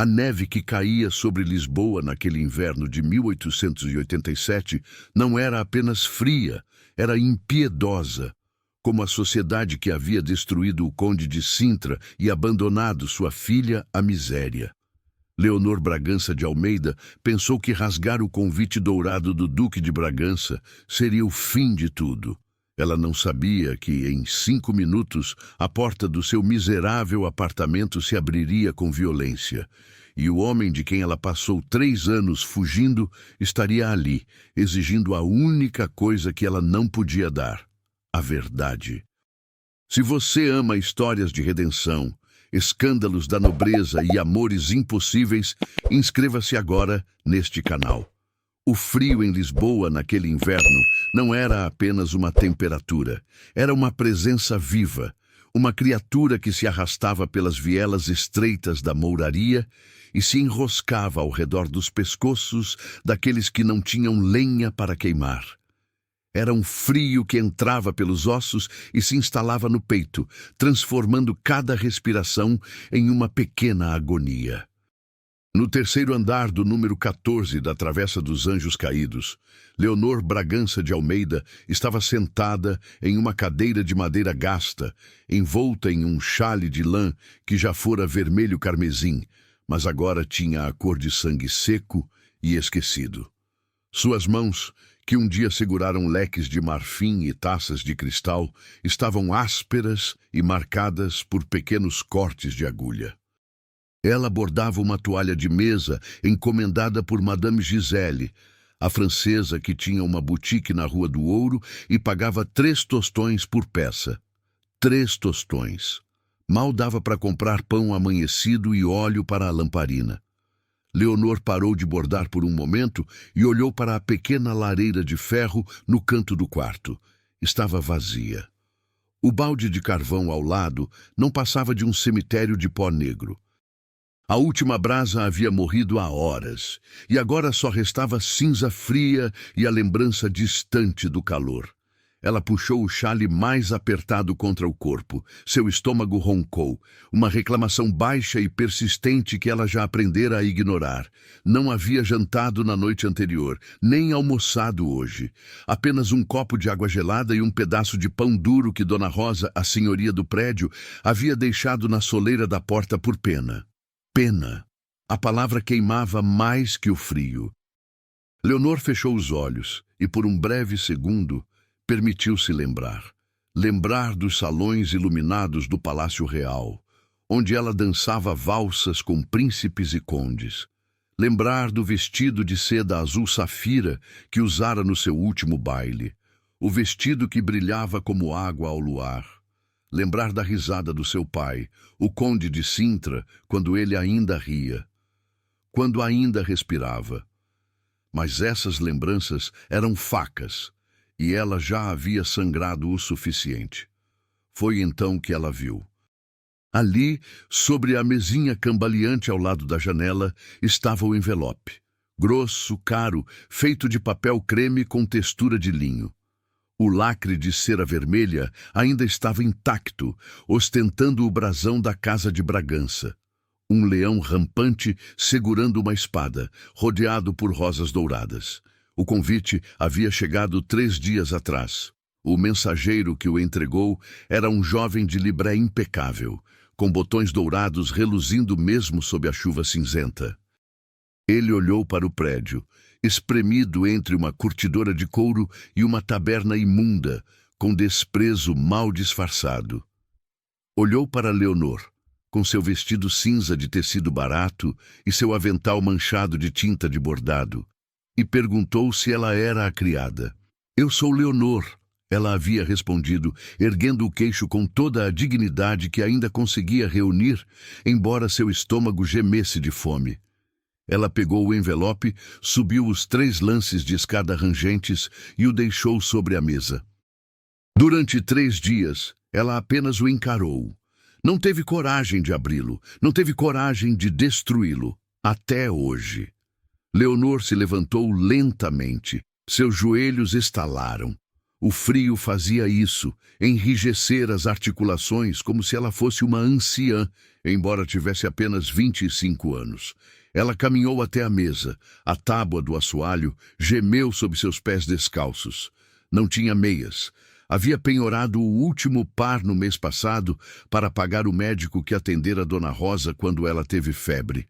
A neve que caía sobre Lisboa naquele inverno de 1887 não era apenas fria, era impiedosa, como a sociedade que havia destruído o conde de Sintra e abandonado sua filha à miséria. Leonor Bragança de Almeida pensou que rasgar o convite dourado do Duque de Bragança seria o fim de tudo. Ela não sabia que, em 5 minutos, a porta do seu miserável apartamento se abriria com violência, e o homem de quem ela passou 3 anos fugindo estaria ali, exigindo a única coisa que ela não podia dar: a verdade. Se você ama histórias de redenção, escândalos da nobreza e amores impossíveis, inscreva-se agora neste canal. O frio em Lisboa naquele inverno não era apenas uma temperatura, era uma presença viva, uma criatura que se arrastava pelas vielas estreitas da mouraria e se enroscava ao redor dos pescoços daqueles que não tinham lenha para queimar. Era um frio que entrava pelos ossos e se instalava no peito, transformando cada respiração em uma pequena agonia. No terceiro andar do número 14 da Travessa dos Anjos Caídos, Leonor Bragança de Almeida estava sentada em uma cadeira de madeira gasta, envolta em um xale de lã que já fora vermelho carmesim, mas agora tinha a cor de sangue seco e esquecido. Suas mãos, que um dia seguraram leques de marfim e taças de cristal, estavam ásperas e marcadas por pequenos cortes de agulha. Ela bordava uma toalha de mesa encomendada por Madame Gisele, a francesa que tinha uma boutique na Rua do Ouro e pagava 3 tostões por peça. 3 tostões. Mal dava para comprar pão amanhecido e óleo para a lamparina. Leonor parou de bordar por um momento e olhou para a pequena lareira de ferro no canto do quarto. Estava vazia. O balde de carvão ao lado não passava de um cemitério de pó negro. A última brasa havia morrido há horas, e agora só restava cinza fria e a lembrança distante do calor. Ela puxou o xale mais apertado contra o corpo. Seu estômago roncou, uma reclamação baixa e persistente que ela já aprendera a ignorar. Não havia jantado na noite anterior, nem almoçado hoje. Apenas um copo de água gelada e um pedaço de pão duro que Dona Rosa, a senhoria do prédio, havia deixado na soleira da porta por pena. Pena. A palavra queimava mais que o frio. Leonor fechou os olhos e, por um breve segundo, permitiu-se lembrar. Lembrar dos salões iluminados do Palácio Real, onde ela dançava valsas com príncipes e condes. Lembrar do vestido de seda azul safira que usara no seu último baile. O vestido que brilhava como água ao luar. Lembrar da risada do seu pai, o conde de Sintra, quando ele ainda ria, quando ainda respirava. Mas essas lembranças eram facas, e ela já havia sangrado o suficiente. Foi então que ela viu. Ali, sobre a mesinha cambaleante ao lado da janela, estava o envelope. Grosso, caro, feito de papel creme com textura de linho. O lacre de cera vermelha ainda estava intacto, ostentando o brasão da Casa de Bragança. Um leão rampante segurando uma espada, rodeado por rosas douradas. O convite havia chegado 3 dias atrás. O mensageiro que o entregou era um jovem de libré impecável, com botões dourados reluzindo mesmo sob a chuva cinzenta. Ele olhou para o prédio, espremido entre uma curtidora de couro e uma taberna imunda, com desprezo mal disfarçado. Olhou para Leonor, com seu vestido cinza de tecido barato e seu avental manchado de tinta de bordado, e perguntou se ela era a criada. "Eu sou Leonor", ela havia respondido, erguendo o queixo com toda a dignidade que ainda conseguia reunir, embora seu estômago gemesse de fome. Ela pegou o envelope, subiu os 3 lances de escada rangentes e o deixou sobre a mesa. Durante 3 dias, ela apenas o encarou. Não teve coragem de abri-lo, não teve coragem de destruí-lo, até hoje. Leonor se levantou lentamente. Seus joelhos estalaram. O frio fazia isso, enrijecer as articulações como se ela fosse uma anciã, embora tivesse apenas 25 anos. Ela caminhou até a mesa. A tábua do assoalho gemeu sob seus pés descalços. Não tinha meias. Havia penhorado o último par no mês passado para pagar o médico que atendera Dona Rosa quando ela teve febre.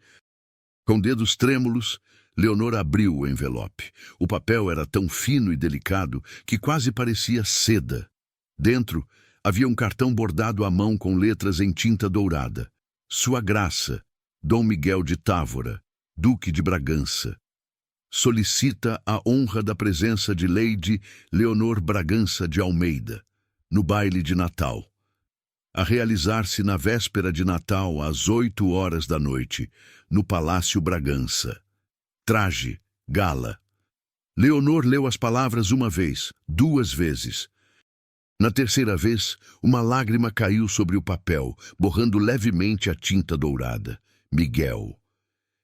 Com dedos trêmulos, Leonor abriu o envelope. O papel era tão fino e delicado que quase parecia seda. Dentro, havia um cartão bordado à mão com letras em tinta dourada. Sua Graça, Dom Miguel de Távora, Duque de Bragança. Solicita a honra da presença de Lady Leonor Bragança de Almeida, no baile de Natal. A realizar-se na véspera de Natal, às 8 horas da noite, no Palácio Bragança. Traje, gala. Leonor leu as palavras uma vez, 2 vezes. Na terceira vez, uma lágrima caiu sobre o papel, borrando levemente a tinta dourada. Miguel.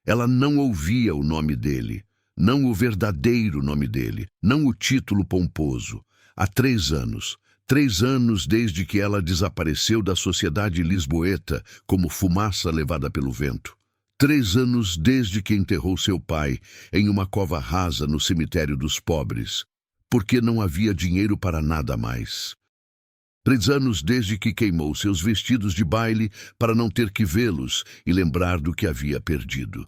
Ela não ouvia o nome dele, não o verdadeiro nome dele, não o título pomposo. Há 3 anos. 3 anos desde que ela desapareceu da sociedade lisboeta como fumaça levada pelo vento. 3 anos desde que enterrou seu pai em uma cova rasa no cemitério dos pobres, porque não havia dinheiro para nada mais. 3 anos desde que queimou seus vestidos de baile para não ter que vê-los e lembrar do que havia perdido.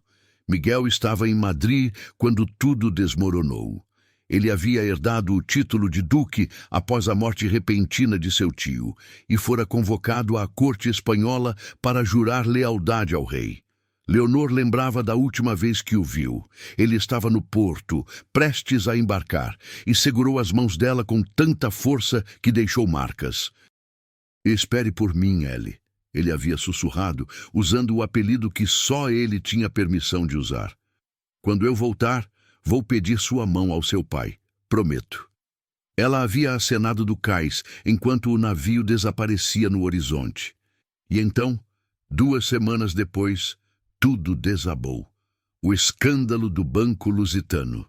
Miguel estava em Madrid quando tudo desmoronou. Ele havia herdado o título de duque após a morte repentina de seu tio e fora convocado à corte espanhola para jurar lealdade ao rei. Leonor lembrava da última vez que o viu. Ele estava no porto, prestes a embarcar, e segurou as mãos dela com tanta força que deixou marcas. "Espere por mim, Ellie", ele havia sussurrado, usando o apelido que só ele tinha permissão de usar. "Quando eu voltar, vou pedir sua mão ao seu pai, prometo." Ela havia acenado do cais enquanto o navio desaparecia no horizonte. E então, 2 semanas depois, tudo desabou. O escândalo do Banco Lusitano.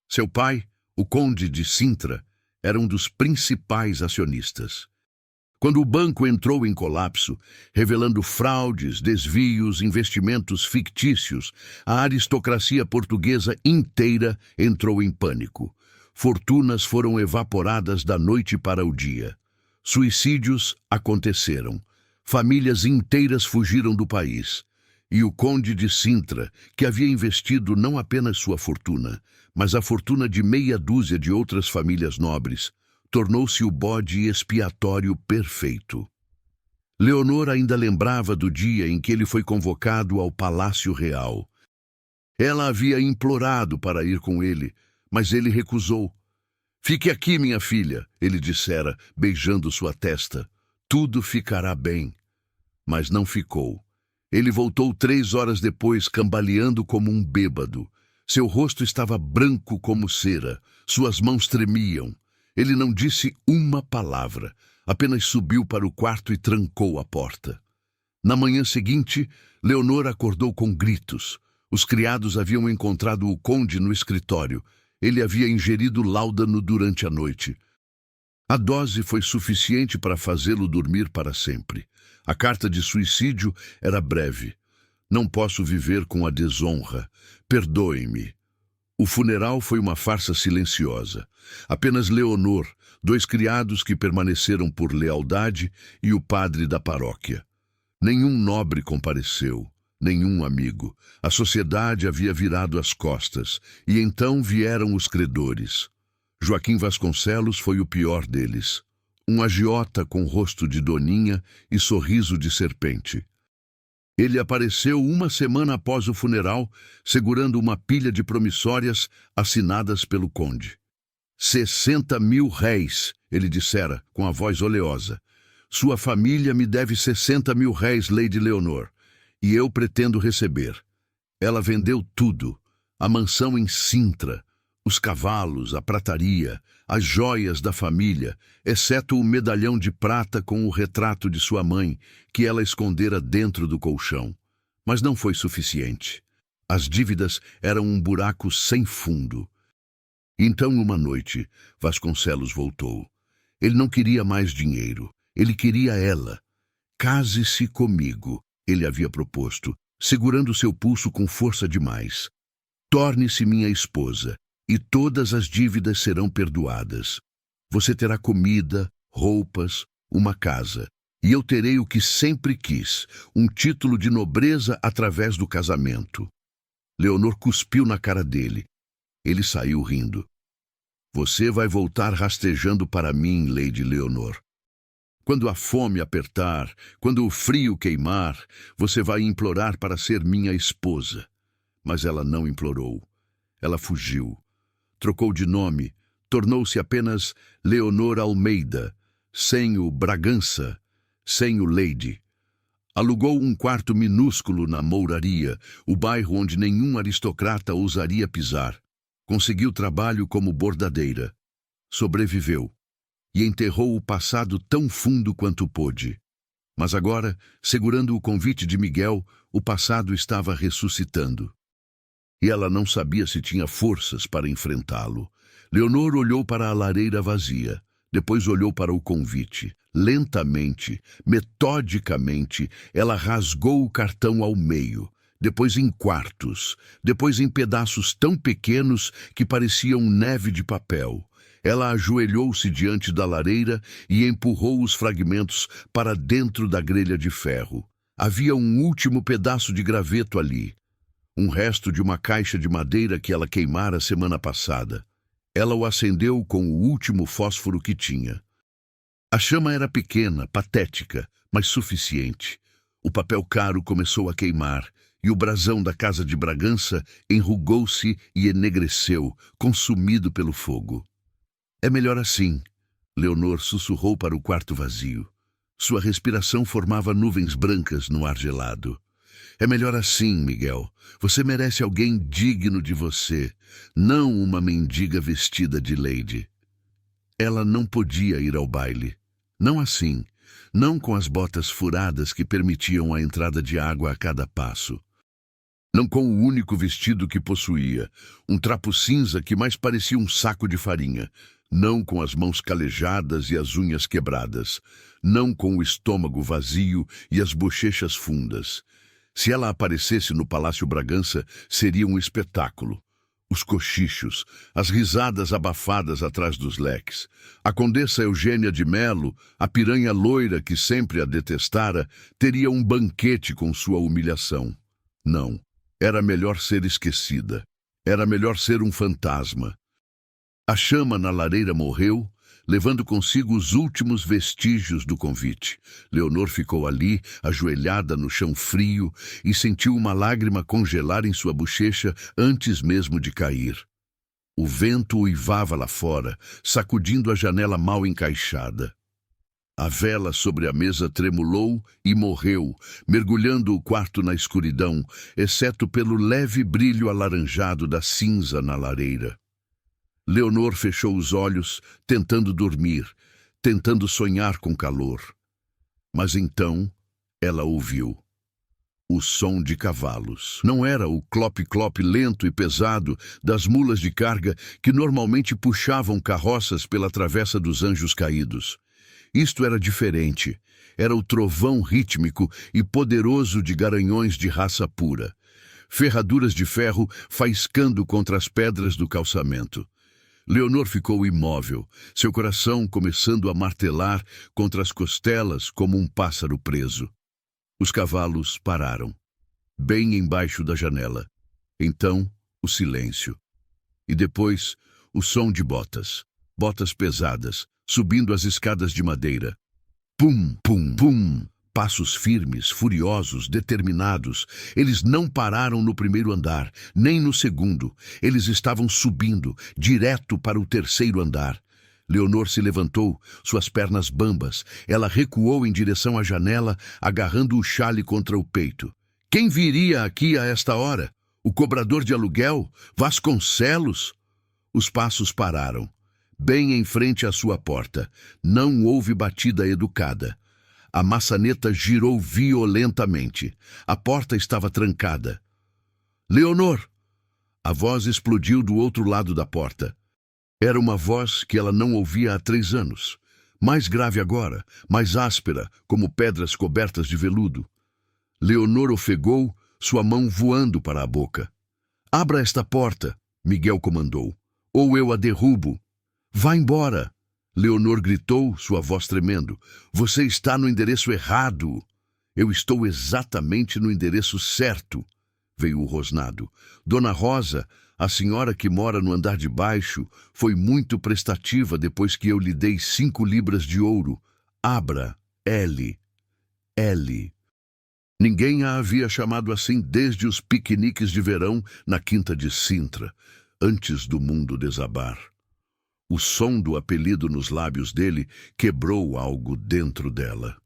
Seu pai, o Conde de Sintra, era um dos principais acionistas. Quando o banco entrou em colapso, revelando fraudes, desvios, investimentos fictícios, a aristocracia portuguesa inteira entrou em pânico. Fortunas foram evaporadas da noite para o dia. Suicídios aconteceram. Famílias inteiras fugiram do país. E o Conde de Sintra, que havia investido não apenas sua fortuna, mas a fortuna de meia dúzia de outras famílias nobres, tornou-se o bode expiatório perfeito. Leonor ainda lembrava do dia em que ele foi convocado ao Palácio Real. Ela havia implorado para ir com ele, mas ele recusou. "Fique aqui, minha filha", ele dissera, beijando sua testa. "Tudo ficará bem." Mas não ficou. Ele voltou 3 horas depois, cambaleando como um bêbado. Seu rosto estava branco como cera, suas mãos tremiam. Ele não disse uma palavra, apenas subiu para o quarto e trancou a porta. Na manhã seguinte, Leonor acordou com gritos. Os criados haviam encontrado o conde no escritório. Ele havia ingerido láudano durante a noite. A dose foi suficiente para fazê-lo dormir para sempre. A carta de suicídio era breve. "Não posso viver com a desonra. Perdoe-me." O funeral foi uma farsa silenciosa. Apenas Leonor, 2 criados que permaneceram por lealdade e o padre da paróquia. Nenhum nobre compareceu, nenhum amigo. A sociedade havia virado as costas, e então vieram os credores. Joaquim Vasconcelos foi o pior deles. Um agiota com rosto de doninha e sorriso de serpente. Ele apareceu 1 semana após o funeral, segurando uma pilha de promissórias assinadas pelo conde. 60.000 réis, ele dissera, com a voz oleosa. "Sua família me deve 60.000 réis, Lady Leonor, e eu pretendo receber." Ela vendeu tudo, a mansão em Sintra, os cavalos, a prataria, as joias da família, exceto o medalhão de prata com o retrato de sua mãe, que ela escondera dentro do colchão. Mas não foi suficiente. As dívidas eram um buraco sem fundo. Então, uma noite, Vasconcelos voltou. Ele não queria mais dinheiro. Ele queria ela. Case-se comigo, ele havia proposto, segurando seu pulso com força demais. Torne-se minha esposa, e todas as dívidas serão perdoadas. Você terá comida, roupas, uma casa. E eu terei o que sempre quis, um título de nobreza através do casamento. Leonor cuspiu na cara dele. Ele saiu rindo. Você vai voltar rastejando para mim, Lady Leonor. Quando a fome apertar, quando o frio queimar, você vai implorar para ser minha esposa. Mas ela não implorou. Ela fugiu. Trocou de nome, tornou-se apenas Leonor Almeida, sem o Bragança, sem o Lady. Alugou um quarto minúsculo na Mouraria, o bairro onde nenhum aristocrata ousaria pisar. Conseguiu trabalho como bordadeira. Sobreviveu. E enterrou o passado tão fundo quanto pôde. Mas agora, segurando o convite de Miguel, o passado estava ressuscitando. E ela não sabia se tinha forças para enfrentá-lo. Leonor olhou para a lareira vazia, depois olhou para o convite. Lentamente, metodicamente, ela rasgou o cartão ao meio, depois em quartos, depois em pedaços tão pequenos que pareciam neve de papel. Ela ajoelhou-se diante da lareira e empurrou os fragmentos para dentro da grelha de ferro. Havia um último pedaço de graveto ali, um resto de uma caixa de madeira que ela queimara semana passada. Ela o acendeu com o último fósforo que tinha. A chama era pequena, patética, mas suficiente. O papel caro começou a queimar, e o brasão da casa de Bragança enrugou-se e enegreceu, consumido pelo fogo. É melhor assim, Leonor sussurrou para o quarto vazio. Sua respiração formava nuvens brancas no ar gelado. É melhor assim, Miguel. Você merece alguém digno de você, não uma mendiga vestida de lady. Ela não podia ir ao baile. Não assim, não com as botas furadas que permitiam a entrada de água a cada passo. Não com o único vestido que possuía, um trapo cinza que mais parecia um saco de farinha. Não com as mãos calejadas e as unhas quebradas. Não com o estômago vazio e as bochechas fundas. Se ela aparecesse no Palácio Bragança, seria um espetáculo. Os cochichos, as risadas abafadas atrás dos leques. A condessa Eugênia de Melo, a piranha loira que sempre a detestara, teria um banquete com sua humilhação. Não, era melhor ser esquecida. Era melhor ser um fantasma. A chama na lareira morreu, levando consigo os últimos vestígios do convite. Leonor ficou ali, ajoelhada no chão frio, e sentiu uma lágrima congelar em sua bochecha antes mesmo de cair. O vento uivava lá fora, sacudindo a janela mal encaixada. A vela sobre a mesa tremulou e morreu, mergulhando o quarto na escuridão, exceto pelo leve brilho alaranjado da cinza na lareira. Leonor fechou os olhos, tentando dormir, tentando sonhar com calor. Mas então ela ouviu o som de cavalos. Não era o clop-clop lento e pesado das mulas de carga que normalmente puxavam carroças pela travessa dos Anjos Caídos. Isto era diferente. Era o trovão rítmico e poderoso de garanhões de raça pura. Ferraduras de ferro faiscando contra as pedras do calçamento. Leonor ficou imóvel, seu coração começando a martelar contra as costelas como um pássaro preso. Os cavalos pararam, bem embaixo da janela. Então, o silêncio. E depois, o som de botas. Botas pesadas, subindo as escadas de madeira. Pum, pum, pum. Passos firmes, furiosos, determinados. Eles não pararam no primeiro andar, nem no segundo. Eles estavam subindo, direto para o terceiro andar. Leonor se levantou, suas pernas bambas. Ela recuou em direção à janela, agarrando o xale contra o peito. Quem viria aqui a esta hora? O cobrador de aluguel? Vasconcelos? Os passos pararam, bem em frente à sua porta. Não houve batida educada. A maçaneta girou violentamente. A porta estava trancada. Leonor! A voz explodiu do outro lado da porta. Era uma voz que ela não ouvia há 3 anos. Mais grave agora, mais áspera, como pedras cobertas de veludo. Leonor ofegou, sua mão voando para a boca. "Abra esta porta", Miguel comandou, "ou eu a derrubo." "Vá embora!" Leonor gritou, sua voz tremendo. "Você está no endereço errado." "Eu estou exatamente no endereço certo", veio o rosnado. "Dona Rosa, a senhora que mora no andar de baixo, foi muito prestativa depois que eu lhe dei 5 libras de ouro. Abra, L. L." Ninguém a havia chamado assim desde os piqueniques de verão na quinta de Sintra, antes do mundo desabar. O som do apelido nos lábios dele quebrou algo dentro dela.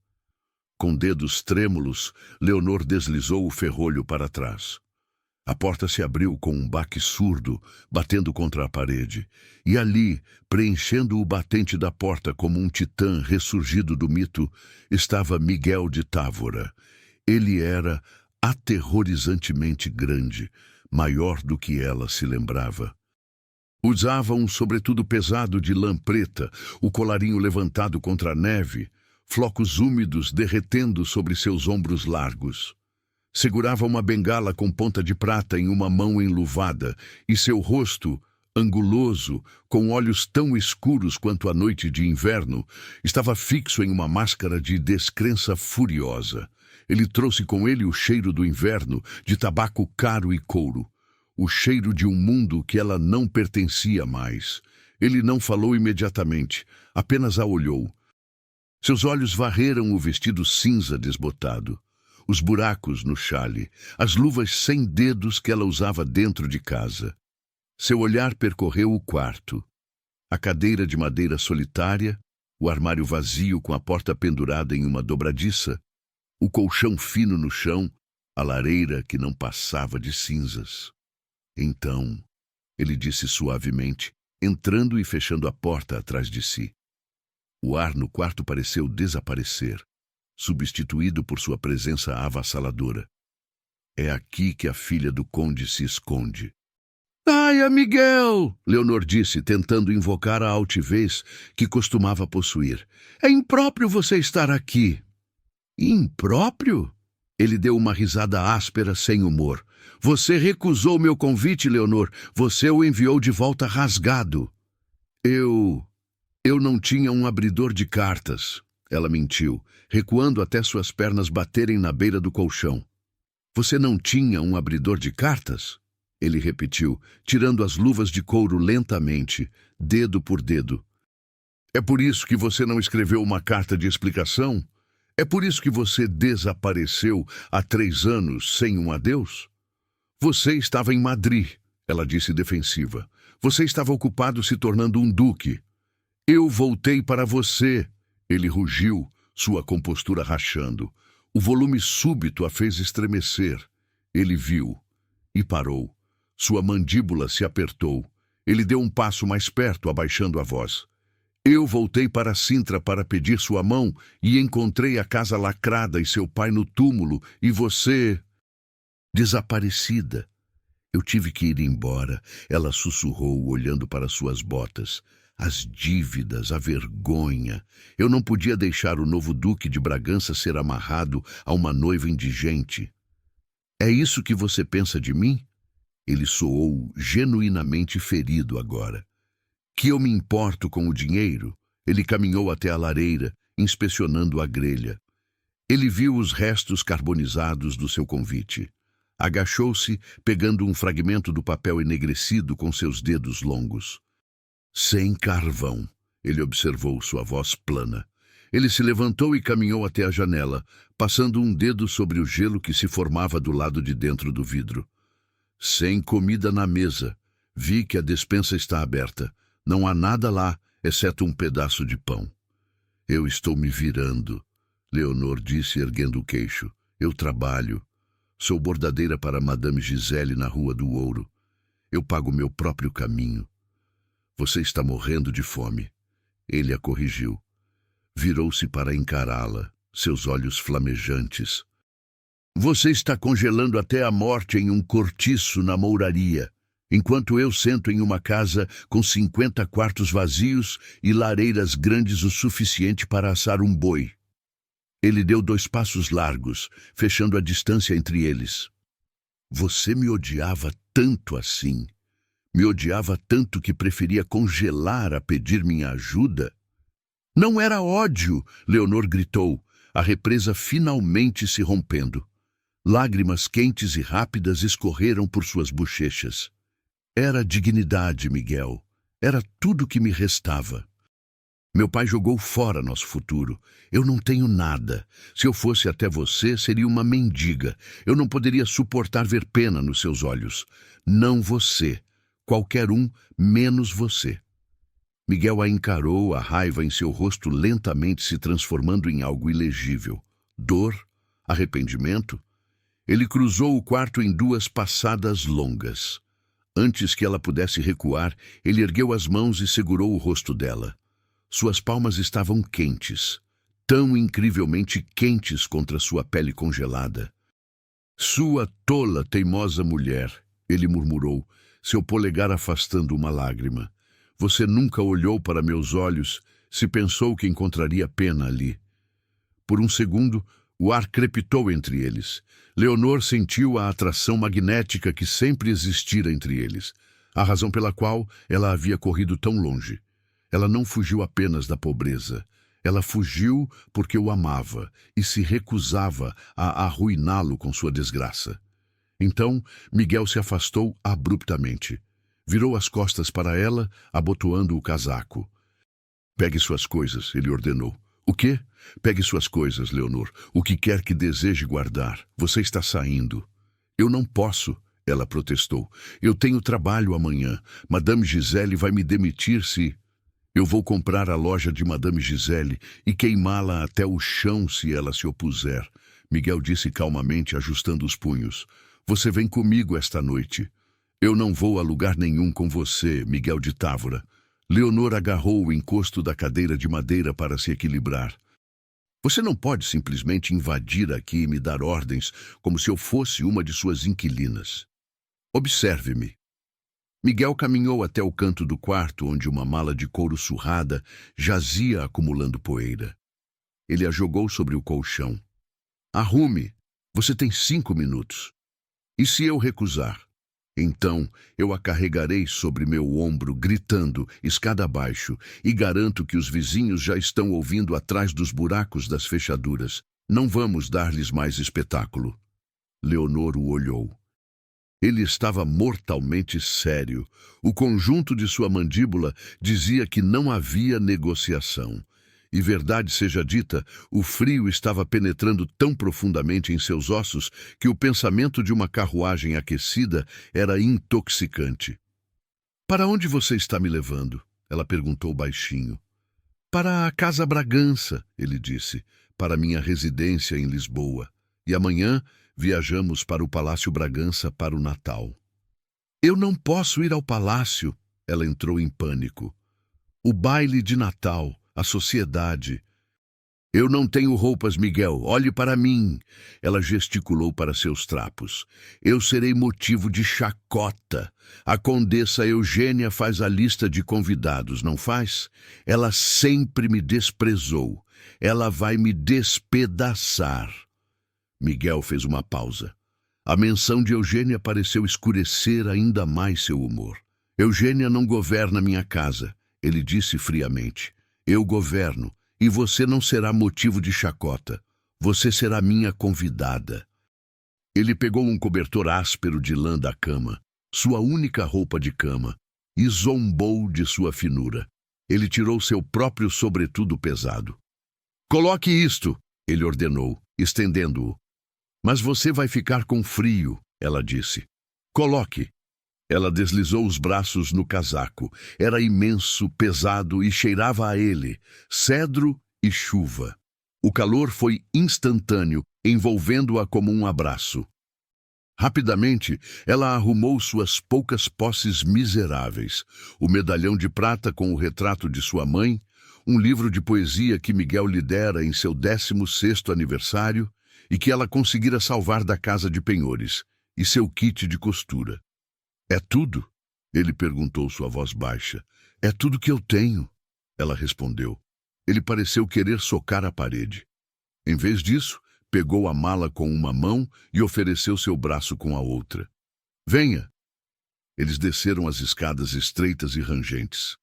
Com dedos trêmulos, Leonor deslizou o ferrolho para trás. A porta se abriu com um baque surdo, batendo contra a parede. E ali, preenchendo o batente da porta como um titã ressurgido do mito, estava Miguel de Távora. Ele era aterrorizantemente grande, maior do que ela se lembrava. Usava um sobretudo pesado de lã preta, o colarinho levantado contra a neve, flocos úmidos derretendo sobre seus ombros largos. Segurava uma bengala com ponta de prata em uma mão enluvada, e seu rosto, anguloso, com olhos tão escuros quanto a noite de inverno, estava fixo em uma máscara de descrença furiosa. Ele trouxe com ele o cheiro do inverno, de tabaco caro e couro. O cheiro de um mundo que ela não pertencia mais. Ele não falou imediatamente, apenas a olhou. Seus olhos varreram o vestido cinza desbotado, os buracos no chale, as luvas sem dedos que ela usava dentro de casa. Seu olhar percorreu o quarto. A cadeira de madeira solitária, o armário vazio com a porta pendurada em uma dobradiça, o colchão fino no chão, a lareira que não passava de cinzas. "Então", ele disse suavemente, entrando e fechando a porta atrás de si. O ar no quarto pareceu desaparecer, substituído por sua presença avassaladora. "É aqui que a filha do conde se esconde." "Saia, Miguel!" Leonor disse, tentando invocar a altivez que costumava possuir. "É impróprio você estar aqui." "Impróprio?" Ele deu uma risada áspera, sem humor. "Você recusou meu convite, Leonor. Você o enviou de volta rasgado." Eu não tinha um abridor de cartas." Ela mentiu, recuando até suas pernas baterem na beira do colchão. "Você não tinha um abridor de cartas?" Ele repetiu, tirando as luvas de couro lentamente, dedo por dedo. "É por isso que você não escreveu uma carta de explicação? É por isso que você desapareceu há 3 anos sem um adeus?" "Você estava em Madrid", ela disse defensiva. "Você estava ocupado se tornando um duque." "Eu voltei para você", ele rugiu, sua compostura rachando. O volume súbito a fez estremecer. Ele viu e parou. Sua mandíbula se apertou. Ele deu um passo mais perto, abaixando a voz. "Eu voltei para Sintra para pedir sua mão e encontrei a casa lacrada e seu pai no túmulo, e você... desaparecida." "Eu tive que ir embora", ela sussurrou, olhando para suas botas. "As dívidas, a vergonha. Eu não podia deixar o novo duque de Bragança ser amarrado a uma noiva indigente." "É isso que você pensa de mim?" Ele soou genuinamente ferido agora. "Que eu me importo com o dinheiro?" Ele caminhou até a lareira, inspecionando a grelha. Ele viu os restos carbonizados do seu convite. Agachou-se, pegando um fragmento do papel enegrecido com seus dedos longos. "Sem carvão", ele observou, sua voz plana. Ele se levantou e caminhou até a janela, passando um dedo sobre o gelo que se formava do lado de dentro do vidro. "Sem comida na mesa. Vi que a despensa está aberta. Não há nada lá, exceto um pedaço de pão." "Eu estou me virando", Leonor disse, erguendo o queixo. "Eu trabalho. Sou bordadeira para Madame Gisele na Rua do Ouro. Eu pago meu próprio caminho." "Você está morrendo de fome." Ele a corrigiu. Virou-se para encará-la, seus olhos flamejantes. "Você está congelando até a morte em um cortiço na mouraria." enquanto eu sento em uma casa com 50 quartos vazios e lareiras grandes o suficiente para assar um boi. Ele deu 2 passos largos, fechando a distância entre eles. Você me odiava tanto assim. Me odiava tanto que preferia congelar a pedir minha ajuda. Não era ódio, Leonor gritou, a represa finalmente se rompendo. Lágrimas quentes e rápidas escorreram por suas bochechas. Era dignidade, Miguel. Era tudo que me restava. Meu pai jogou fora nosso futuro. Eu não tenho nada. Se eu fosse até você, seria uma mendiga. Eu não poderia suportar ver pena nos seus olhos. Não você. Qualquer um, menos você. Miguel a encarou, a raiva em seu rosto lentamente se transformando em algo ilegível. Dor? Arrependimento? Ele cruzou o quarto em 2 passadas longas. Antes que ela pudesse recuar, ele ergueu as mãos e segurou o rosto dela. Suas palmas estavam quentes, tão incrivelmente quentes contra sua pele congelada. Sua tola, teimosa mulher, ele murmurou, seu polegar afastando uma lágrima. Você nunca olhou para meus olhos, se pensou que encontraria pena ali. Por um segundo, o ar crepitou entre eles. Leonor sentiu a atração magnética que sempre existira entre eles, a razão pela qual ela havia corrido tão longe. Ela não fugiu apenas da pobreza. Ela fugiu porque o amava e se recusava a arruiná-lo com sua desgraça. Então, Miguel se afastou abruptamente. Virou as costas para ela, abotoando o casaco. Pegue suas coisas, ele ordenou. O quê? Pegue suas coisas, Leonor. O que quer que deseje guardar. Você está saindo. Eu não posso, ela protestou. Eu tenho trabalho amanhã. Madame Gisele vai me demitir se... Eu vou comprar a loja de Madame Gisele e queimá-la até o chão se ela se opuser, Miguel disse calmamente, ajustando os punhos. Você vem comigo esta noite. Eu não vou a lugar nenhum com você, Miguel de Távora. Leonor agarrou o encosto da cadeira de madeira para se equilibrar. Você não pode simplesmente invadir aqui e me dar ordens como se eu fosse uma de suas inquilinas. Observe-me. Miguel caminhou até o canto do quarto, onde uma mala de couro surrada jazia acumulando poeira. Ele a jogou sobre o colchão. Arrume. Você tem 5 minutos. E se eu recusar? Então eu a carregarei sobre meu ombro, gritando, escada abaixo, e garanto que os vizinhos já estão ouvindo atrás dos buracos das fechaduras. Não vamos dar-lhes mais espetáculo. Leonor o olhou. Ele estava mortalmente sério. O conjunto de sua mandíbula dizia que não havia negociação. E verdade seja dita, o frio estava penetrando tão profundamente em seus ossos que o pensamento de uma carruagem aquecida era intoxicante. Para onde você está me levando? Ela perguntou baixinho. Para a Casa Bragança, ele disse, para minha residência em Lisboa. E amanhã viajamos para o Palácio Bragança para o Natal. Eu não posso ir ao palácio, ela entrou em pânico. O baile de Natal, a sociedade. Eu não tenho roupas, Miguel, olhe para mim. Ela gesticulou para seus trapos. Eu serei motivo de chacota. A condessa Eugênia faz a lista de convidados, não faz? Ela sempre me desprezou. Ela vai me despedaçar. Miguel fez uma pausa. A menção de Eugênia pareceu escurecer ainda mais seu humor. Eugênia não governa minha casa, ele disse friamente. Eu governo, e você não será motivo de chacota. Você será minha convidada. Ele pegou um cobertor áspero de lã da cama, sua única roupa de cama, e zombou de sua finura. Ele tirou seu próprio sobretudo pesado. Coloque isto, ele ordenou, estendendo-o. Mas você vai ficar com frio, ela disse. Coloque. Ela deslizou os braços no casaco. Era imenso, pesado e cheirava a ele, cedro e chuva. O calor foi instantâneo, envolvendo-a como um abraço. Rapidamente, ela arrumou suas poucas posses miseráveis, o medalhão de prata com o retrato de sua mãe, um livro de poesia que Miguel lhe dera em seu 16º aniversário, e que ela conseguira salvar da casa de penhores, e seu kit de costura. É tudo? Ele perguntou, sua voz baixa. É tudo que eu tenho, ela respondeu. Ele pareceu querer socar a parede. Em vez disso, pegou a mala com uma mão e ofereceu seu braço com a outra. Venha! Eles desceram as escadas estreitas e rangentes.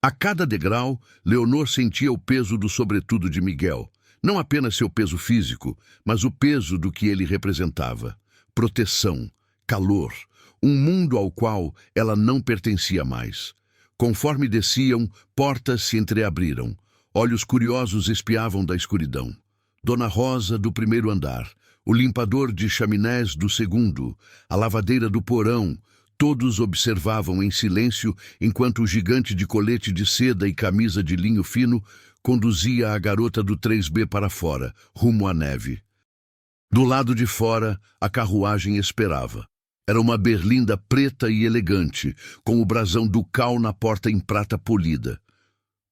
A cada degrau, Leonor sentia o peso do sobretudo de Miguel. Não apenas seu peso físico, mas o peso do que ele representava. Proteção, calor, um mundo ao qual ela não pertencia mais. Conforme desciam, portas se entreabriram. Olhos curiosos espiavam da escuridão. Dona Rosa, do primeiro andar, o limpador de chaminés do segundo, a lavadeira do porão, todos observavam em silêncio enquanto o gigante de colete de seda e camisa de linho fino conduzia a garota do 3B para fora, rumo à neve. Do lado de fora, a carruagem esperava. Era uma berlinda preta e elegante, com o brasão ducal na porta em prata polida.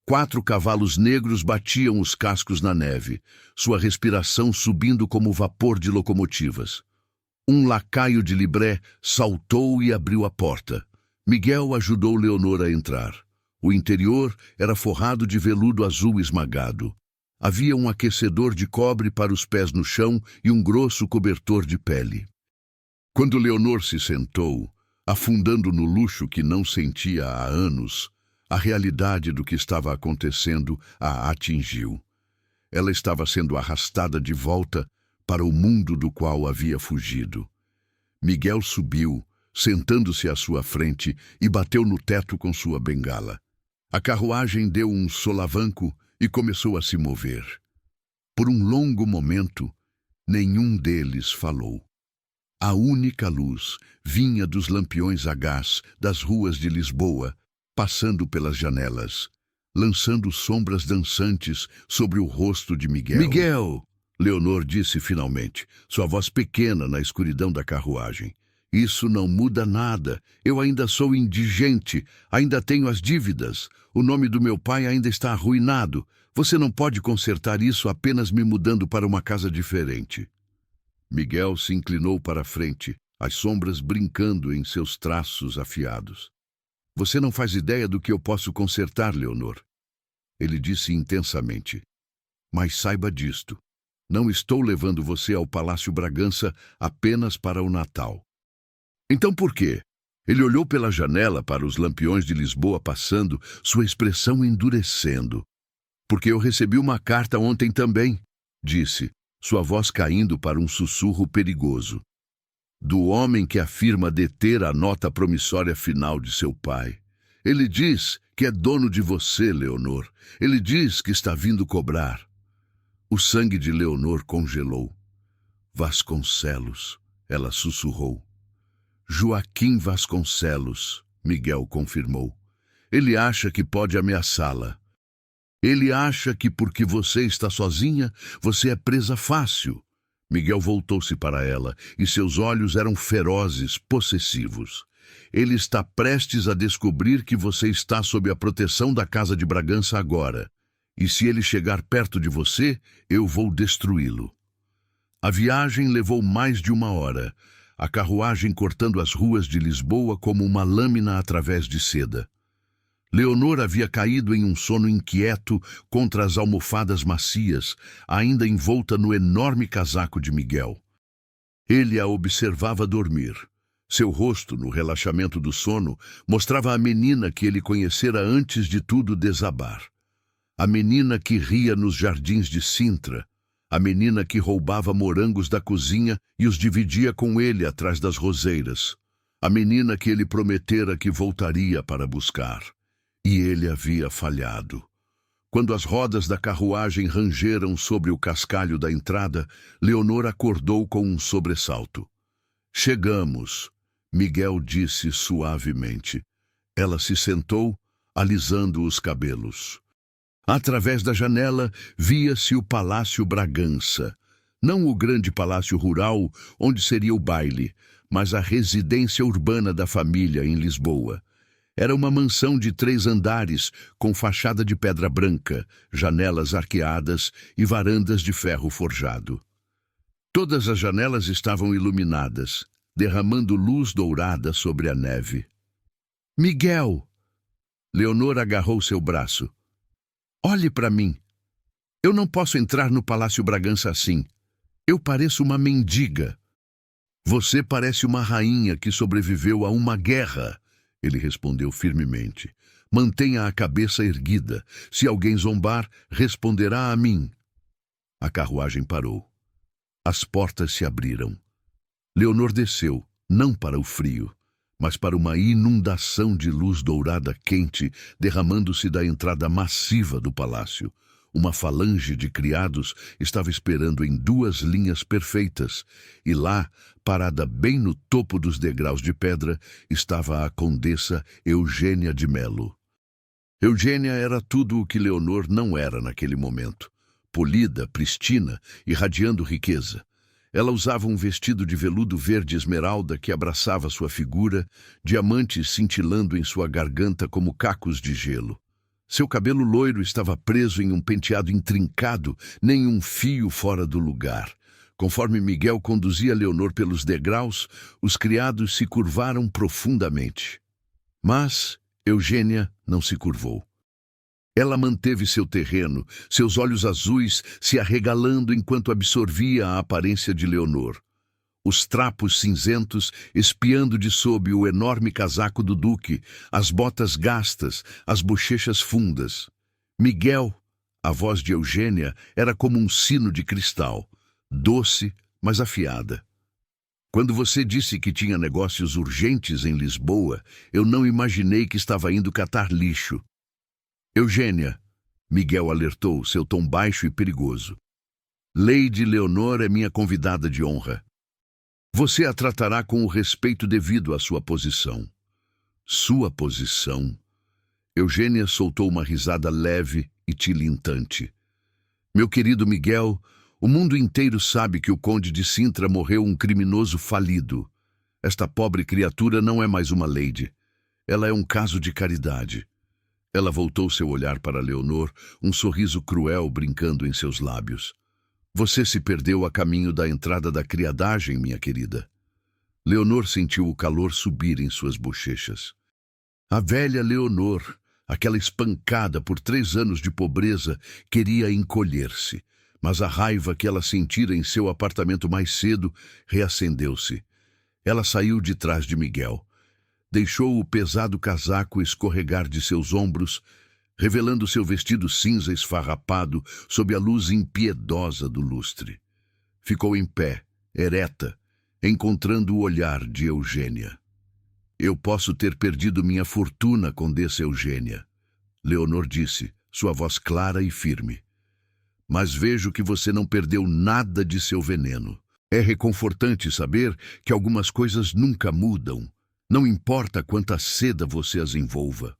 4 cavalos negros batiam os cascos na neve, sua respiração subindo como vapor de locomotivas. Um lacaio de libré saltou e abriu a porta. Miguel ajudou Leonor a entrar. O interior era forrado de veludo azul esmagado. Havia um aquecedor de cobre para os pés no chão e um grosso cobertor de pele. Quando Leonor se sentou, afundando no luxo que não sentia há anos, a realidade do que estava acontecendo a atingiu. Ela estava sendo arrastada de volta para o mundo do qual havia fugido. Miguel subiu, sentando-se à sua frente, e bateu no teto com sua bengala. A carruagem deu um solavanco e começou a se mover. Por um longo momento, nenhum deles falou. A única luz vinha dos lampiões a gás das ruas de Lisboa, passando pelas janelas, lançando sombras dançantes sobre o rosto de Miguel. Miguel! Leonor disse finalmente, sua voz pequena na escuridão da carruagem. Isso não muda nada. Eu ainda sou indigente, ainda tenho as dívidas. O nome do meu pai ainda está arruinado. Você não pode consertar isso apenas me mudando para uma casa diferente. Miguel se inclinou para a frente, as sombras brincando em seus traços afiados. Você não faz ideia do que eu posso consertar, Leonor. Ele disse intensamente. Mas saiba disto. Não estou levando você ao Palácio Bragança apenas para o Natal. Então por quê? Ele olhou pela janela para os lampiões de Lisboa passando, sua expressão endurecendo. Porque eu recebi uma carta ontem também, disse, sua voz caindo para um sussurro perigoso. Do homem que afirma deter a nota promissória final de seu pai. Ele diz que é dono de você, Leonor. Ele diz que está vindo cobrar. O sangue de Leonor congelou. Vasconcelos, ela sussurrou. Joaquim Vasconcelos, Miguel confirmou. Ele acha que pode ameaçá-la. Ele acha que porque você está sozinha, você é presa fácil. Miguel voltou-se para ela, e seus olhos eram ferozes, possessivos. Ele está prestes a descobrir que você está sob a proteção da Casa de Bragança agora. E se ele chegar perto de você, eu vou destruí-lo. A viagem levou mais de 1 hora, a carruagem cortando as ruas de Lisboa como uma lâmina através de seda. Leonor havia caído em um sono inquieto contra as almofadas macias, ainda envolta no enorme casaco de Miguel. Ele a observava dormir. Seu rosto, no relaxamento do sono, mostrava a menina que ele conhecera antes de tudo desabar. A menina que ria nos jardins de Sintra, a menina que roubava morangos da cozinha e os dividia com ele atrás das roseiras, a menina que ele prometera que voltaria para buscar. E ele havia falhado. Quando as rodas da carruagem rangeram sobre o cascalho da entrada, Leonor acordou com um sobressalto. Chegamos, Miguel disse suavemente. Ela se sentou, alisando os cabelos. Através da janela, via-se o Palácio Bragança. Não o grande palácio rural, onde seria o baile, mas a residência urbana da família em Lisboa. Era uma mansão de 3 andares, com fachada de pedra branca, janelas arqueadas e varandas de ferro forjado. Todas as janelas estavam iluminadas, derramando luz dourada sobre a neve. Miguel! Leonor agarrou seu braço. Olhe para mim. Eu não posso entrar no Palácio Bragança assim. Eu pareço uma mendiga. Você parece uma rainha que sobreviveu a uma guerra, ele respondeu firmemente. Mantenha a cabeça erguida. Se alguém zombar, responderá a mim. A carruagem parou. As portas se abriram. Leonor desceu, não para o frio, mas para uma inundação de luz dourada quente derramando-se da entrada massiva do palácio. Uma falange de criados estava esperando em 2 linhas perfeitas, e lá, parada bem no topo dos degraus de pedra, estava a condessa Eugênia de Melo. Eugênia era tudo o que Leonor não era naquele momento. Polida, pristina, irradiando riqueza. Ela usava um vestido de veludo verde esmeralda que abraçava sua figura, diamantes cintilando em sua garganta como cacos de gelo. Seu cabelo loiro estava preso em um penteado intrincado, nem um fio fora do lugar. Conforme Miguel conduzia Leonor pelos degraus, os criados se curvaram profundamente. Mas Eugênia não se curvou. Ela manteve seu terreno, seus olhos azuis se arregalando enquanto absorvia a aparência de Leonor. Os trapos cinzentos espiando de sob o enorme casaco do duque, as botas gastas, as bochechas fundas. Miguel, a voz de Eugênia, era como um sino de cristal, doce, mas afiada. Quando você disse que tinha negócios urgentes em Lisboa, eu não imaginei que estava indo catar lixo. Eugênia, Miguel alertou, seu tom baixo e perigoso. Lady Leonor é minha convidada de honra. Você a tratará com o respeito devido à sua posição. Sua posição? Eugênia soltou uma risada leve e tilintante. Meu querido Miguel, o mundo inteiro sabe que o conde de Sintra morreu um criminoso falido. Esta pobre criatura não é mais uma lady. Ela é um caso de caridade. Ela voltou seu olhar para Leonor, um sorriso cruel brincando em seus lábios. Você se perdeu a caminho da entrada da criadagem, minha querida. Leonor sentiu o calor subir em suas bochechas. A velha Leonor, aquela espancada por 3 anos de pobreza, queria encolher-se, mas a raiva que ela sentira em seu apartamento mais cedo reacendeu-se. Ela saiu de trás de Miguel. Deixou o pesado casaco escorregar de seus ombros, revelando seu vestido cinza esfarrapado sob a luz impiedosa do lustre. Ficou em pé, ereta, encontrando o olhar de Eugênia. Eu posso ter perdido minha fortuna, condessa Eugênia, Leonor disse, sua voz clara e firme. Mas vejo que você não perdeu nada de seu veneno. É reconfortante saber que algumas coisas nunca mudam, não importa quanta seda você as envolva.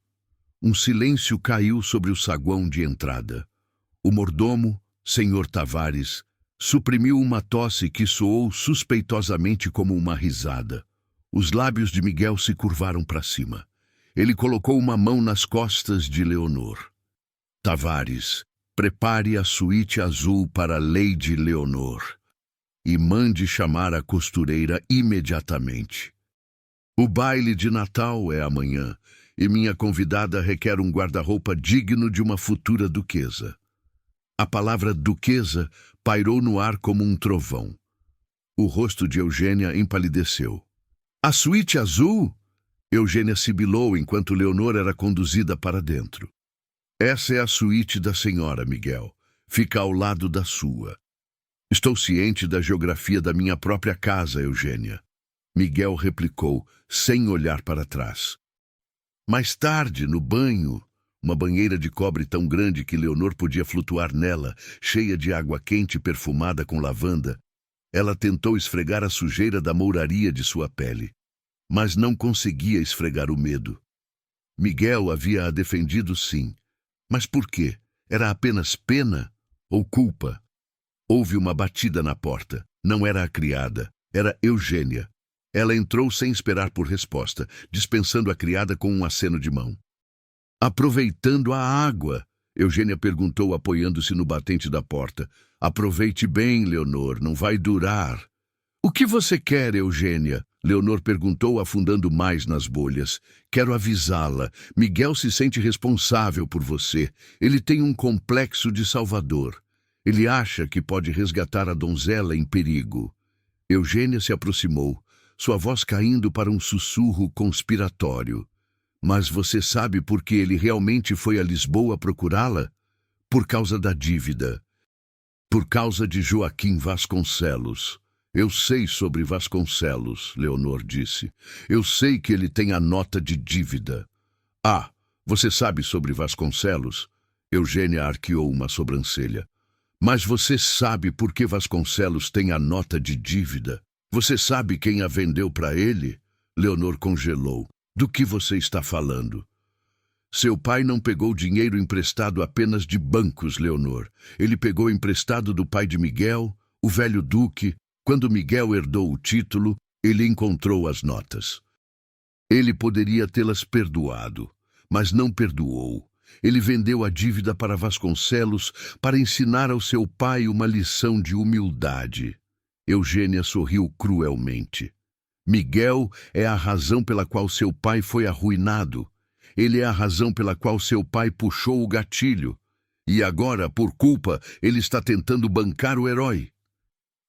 Um silêncio caiu sobre o saguão de entrada. O mordomo, Sr. Tavares, suprimiu uma tosse que soou suspeitosamente como uma risada. Os lábios de Miguel se curvaram para cima. Ele colocou uma mão nas costas de Leonor. Tavares, prepare a suíte azul para Lady Leonor e mande chamar a costureira imediatamente. O baile de Natal é amanhã, e minha convidada requer um guarda-roupa digno de uma futura duquesa. A palavra duquesa pairou no ar como um trovão. O rosto de Eugênia empalideceu. A suíte azul? Eugênia sibilou enquanto Leonor era conduzida para dentro. Essa é a suíte da senhora, Miguel. Fica ao lado da sua. Estou ciente da geografia da minha própria casa, Eugênia. Miguel replicou, sem olhar para trás. Mais tarde, no banho, uma banheira de cobre tão grande que Leonor podia flutuar nela, cheia de água quente perfumada com lavanda, ela tentou esfregar a sujeira da mouraria de sua pele, mas não conseguia esfregar o medo. Miguel havia a defendido sim, mas por quê? Era apenas pena ou culpa? Houve uma batida na porta. Não era a criada, era Eugênia. Ela entrou sem esperar por resposta, dispensando a criada com um aceno de mão. Aproveitando a água, Eugênia perguntou, apoiando-se no batente da porta. Aproveite bem, Leonor, não vai durar. O que você quer, Eugênia? Leonor perguntou, afundando mais nas bolhas. Quero avisá-la. Miguel se sente responsável por você. Ele tem um complexo de salvador. Ele acha que pode resgatar a donzela em perigo. Eugênia se aproximou, sua voz caindo para um sussurro conspiratório. Mas você sabe por que ele realmente foi a Lisboa procurá-la? Por causa da dívida. Por causa de Joaquim Vasconcelos. Eu sei sobre Vasconcelos, Leonor disse. Eu sei que ele tem a nota de dívida. Ah, você sabe sobre Vasconcelos? Eugênia arqueou uma sobrancelha. Mas você sabe por que Vasconcelos tem a nota de dívida? Você sabe quem a vendeu para ele? Leonor congelou. Do que você está falando? Seu pai não pegou dinheiro emprestado apenas de bancos, Leonor. Ele pegou emprestado do pai de Miguel, o velho duque. Quando Miguel herdou o título, ele encontrou as notas. Ele poderia tê-las perdoado, mas não perdoou. Ele vendeu a dívida para Vasconcelos para ensinar ao seu pai uma lição de humildade. Eugênia sorriu cruelmente. Miguel é a razão pela qual seu pai foi arruinado. Ele é a razão pela qual seu pai puxou o gatilho. E agora, por culpa, ele está tentando bancar o herói.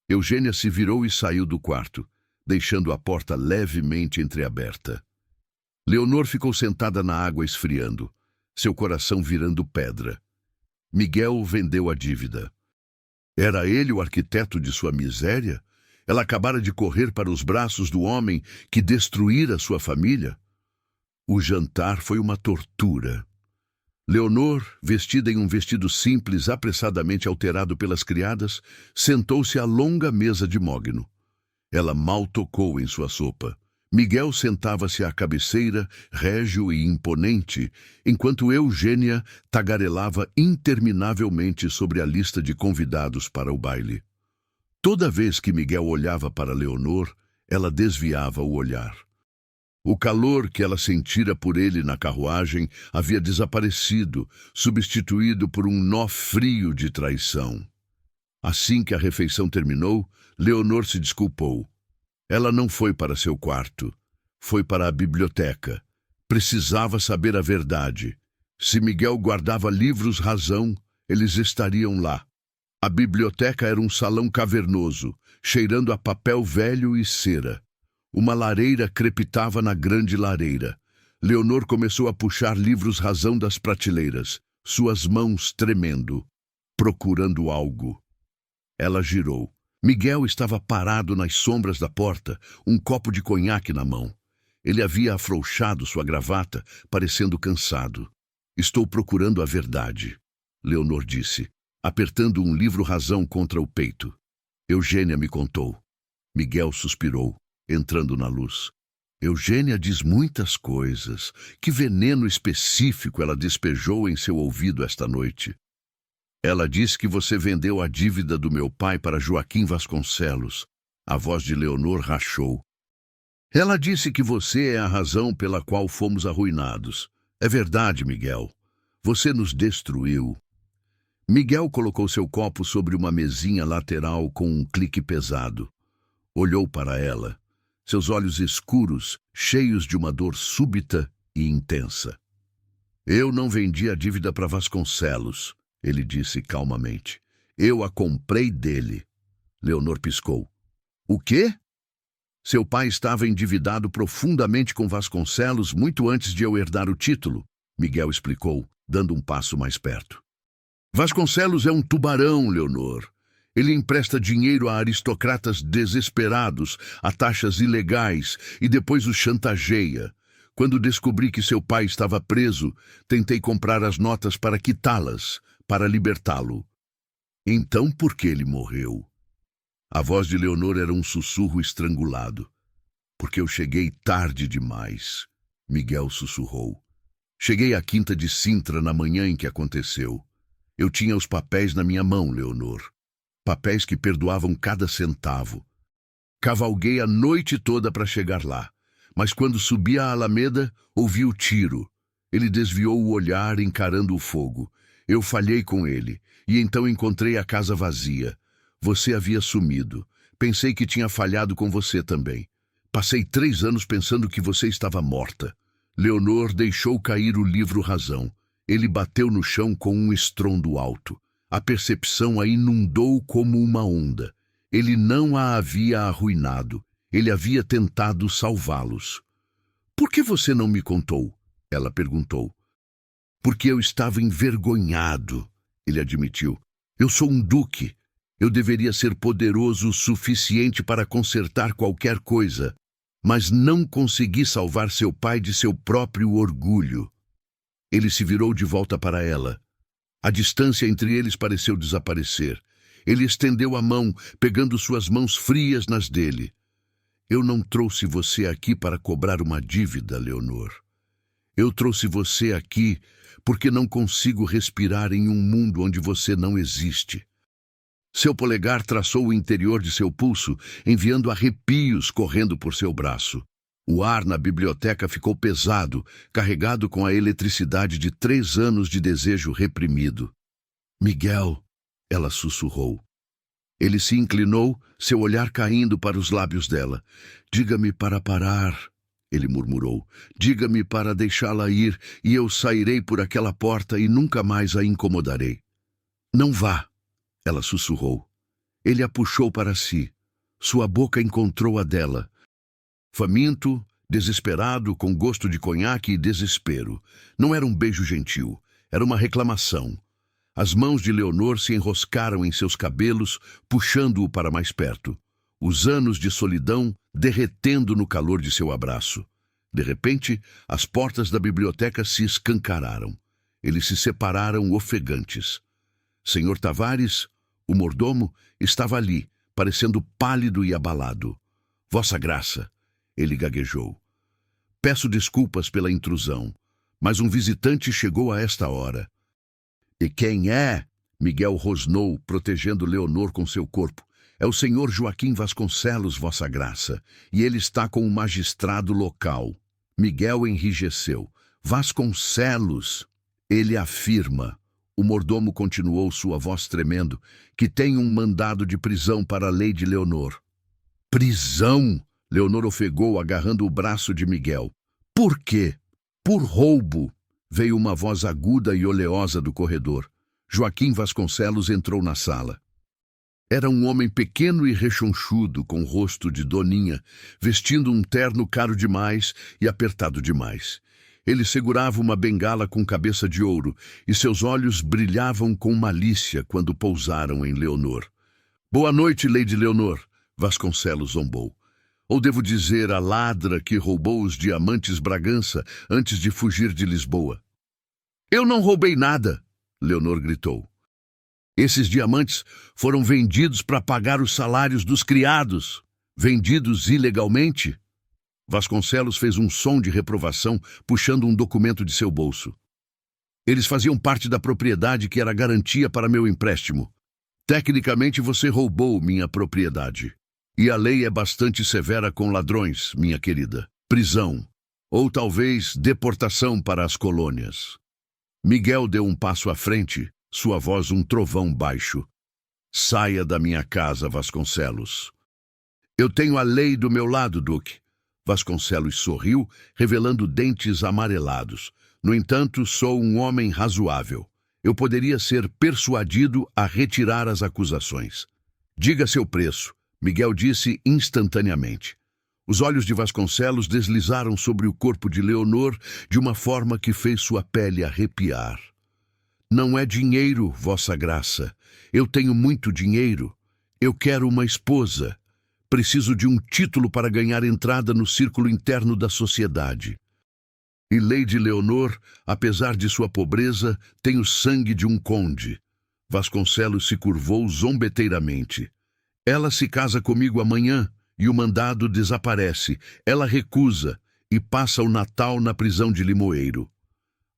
Eugênia se virou e saiu do quarto, deixando a porta levemente entreaberta. Leonor ficou sentada na água esfriando, seu coração virando pedra. Miguel vendeu a dívida. Era ele o arquiteto de sua miséria? Ela acabara de correr para os braços do homem que destruíra sua família? O jantar foi uma tortura. Leonor, vestida em um vestido simples, apressadamente alterado pelas criadas, sentou-se à longa mesa de mogno. Ela mal tocou em sua sopa. Miguel sentava-se à cabeceira, régio e imponente, enquanto Eugênia tagarelava interminavelmente sobre a lista de convidados para o baile. Toda vez que Miguel olhava para Leonor, ela desviava o olhar. O calor que ela sentira por ele na carruagem havia desaparecido, substituído por um nó frio de traição. Assim que a refeição terminou, Leonor se desculpou. Ela não foi para seu quarto. Foi para a biblioteca. Precisava saber a verdade. Se Miguel guardava livros-razão, eles estariam lá. A biblioteca era um salão cavernoso, cheirando a papel velho e cera. Uma lareira crepitava na grande lareira. Leonor começou a puxar livros-razão das prateleiras, suas mãos tremendo, procurando algo. Ela girou. Miguel estava parado nas sombras da porta, um copo de conhaque na mão. Ele havia afrouxado sua gravata, parecendo cansado. Estou procurando a verdade, Leonor disse, apertando um livro-razão contra o peito. Eugênia me contou. Miguel suspirou, entrando na luz. Eugênia diz muitas coisas. Que veneno específico ela despejou em seu ouvido esta noite. Ela diz que você vendeu a dívida do meu pai para Joaquim Vasconcelos. A voz de Leonor rachou. Ela disse que você é a razão pela qual fomos arruinados. É verdade, Miguel. Você nos destruiu. Miguel colocou seu copo sobre uma mesinha lateral com um clique pesado. Olhou para ela, seus olhos escuros, cheios de uma dor súbita e intensa. Eu não vendi a dívida para Vasconcelos, ele disse calmamente. Eu a comprei dele. Leonor piscou. O quê? Seu pai estava endividado profundamente com Vasconcelos muito antes de eu herdar o título, Miguel explicou, dando um passo mais perto. Vasconcelos é um tubarão, Leonor. Ele empresta dinheiro a aristocratas desesperados, a taxas ilegais, e depois os chantageia. Quando descobri que seu pai estava preso, tentei comprar as notas para quitá-las, para libertá-lo. Então por que ele morreu? A voz de Leonor era um sussurro estrangulado. Porque eu cheguei tarde demais, Miguel sussurrou. Cheguei à Quinta de Sintra na manhã em que aconteceu. Eu tinha os papéis na minha mão, Leonor. Papéis que perdoavam cada centavo. Cavalguei a noite toda para chegar lá. Mas quando subi a Alameda, ouvi o tiro. Ele desviou o olhar encarando o fogo. Eu falhei com ele, e então encontrei a casa vazia. Você havia sumido. Pensei que tinha falhado com você também. Passei 3 anos pensando que você estava morta. Leonor deixou cair o livro Razão. Ele bateu no chão com um estrondo alto. A percepção a inundou como uma onda. Ele não a havia arruinado. Ele havia tentado salvá-los. Por que você não me contou? Ela perguntou. Porque eu estava envergonhado, ele admitiu. Eu sou um duque. Eu deveria ser poderoso o suficiente para consertar qualquer coisa, mas não consegui salvar seu pai de seu próprio orgulho. Ele se virou de volta para ela. A distância entre eles pareceu desaparecer. Ele estendeu a mão, pegando suas mãos frias nas dele. Eu não trouxe você aqui para cobrar uma dívida, Leonor. Eu trouxe você aqui porque não consigo respirar em um mundo onde você não existe. Seu polegar traçou o interior de seu pulso, enviando arrepios correndo por seu braço. O ar na biblioteca ficou pesado, carregado com a eletricidade de 3 anos de desejo reprimido. Miguel, ela sussurrou. Ele se inclinou, seu olhar caindo para os lábios dela. Diga-me para parar, ele murmurou. Diga-me para deixá-la ir, e eu sairei por aquela porta e nunca mais a incomodarei. Não vá, ela sussurrou. Ele a puxou para si. Sua boca encontrou a dela. Faminto, desesperado, com gosto de conhaque e desespero. Não era um beijo gentil, era uma reclamação. As mãos de Leonor se enroscaram em seus cabelos, puxando-o para mais perto. Os anos de solidão derretendo no calor de seu abraço. De repente, as portas da biblioteca se escancararam. Eles se separaram ofegantes. Senhor Tavares, o mordomo, estava ali, parecendo pálido e abalado. Vossa Graça, ele gaguejou. Peço desculpas pela intrusão, mas um visitante chegou a esta hora. E quem é? Miguel rosnou, protegendo Leonor com seu corpo. É o senhor Joaquim Vasconcelos, Vossa Graça, e ele está com o magistrado local. Miguel enrijeceu. Vasconcelos, ele afirma. O mordomo continuou, sua voz tremendo, que tem um mandado de prisão para a Lady Leonor. Prisão? Leonor ofegou, agarrando o braço de Miguel. Por quê? Por roubo. Veio uma voz aguda e oleosa do corredor. Joaquim Vasconcelos entrou na sala. Era um homem pequeno e rechonchudo, com rosto de doninha, vestindo um terno caro demais e apertado demais. Ele segurava uma bengala com cabeça de ouro, e seus olhos brilhavam com malícia quando pousaram em Leonor. Boa noite, Lady Leonor, Vasconcelos zombou. Ou devo dizer a ladra que roubou os diamantes Bragança antes de fugir de Lisboa. Eu não roubei nada, Leonor gritou. Esses diamantes foram vendidos para pagar os salários dos criados. Vendidos ilegalmente? Vasconcelos fez um som de reprovação, puxando um documento de seu bolso. Eles faziam parte da propriedade que era garantia para meu empréstimo. Tecnicamente você roubou minha propriedade. E a lei é bastante severa com ladrões, minha querida. Prisão. Ou talvez deportação para as colônias. Miguel deu um passo à frente, sua voz um trovão baixo. Saia da minha casa, Vasconcelos. Eu tenho a lei do meu lado, Duque. Vasconcelos sorriu, revelando dentes amarelados. No entanto, sou um homem razoável. Eu poderia ser persuadido a retirar as acusações. Diga seu preço. Miguel disse instantaneamente. Os olhos de Vasconcelos deslizaram sobre o corpo de Leonor de uma forma que fez sua pele arrepiar. Não é dinheiro, Vossa Graça. Eu tenho muito dinheiro. Eu quero uma esposa. Preciso de um título para ganhar entrada no círculo interno da sociedade. E Lady Leonor, apesar de sua pobreza, tem o sangue de um conde. Vasconcelos se curvou zombeteiramente. Ela se casa comigo amanhã e o mandado desaparece. Ela recusa e passa o Natal na prisão de Limoeiro.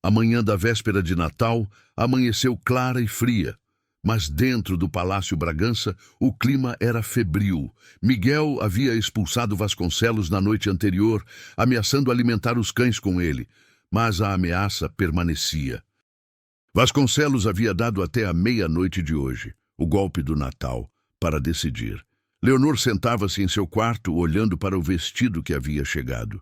A manhã da véspera de Natal amanheceu clara e fria, mas dentro do Palácio Bragança o clima era febril. Miguel havia expulsado Vasconcelos na noite anterior, ameaçando alimentar os cães com ele, mas a ameaça permanecia. Vasconcelos havia dado até a meia-noite de hoje, o golpe do Natal, para decidir. Leonor sentava-se em seu quarto, olhando para o vestido que havia chegado.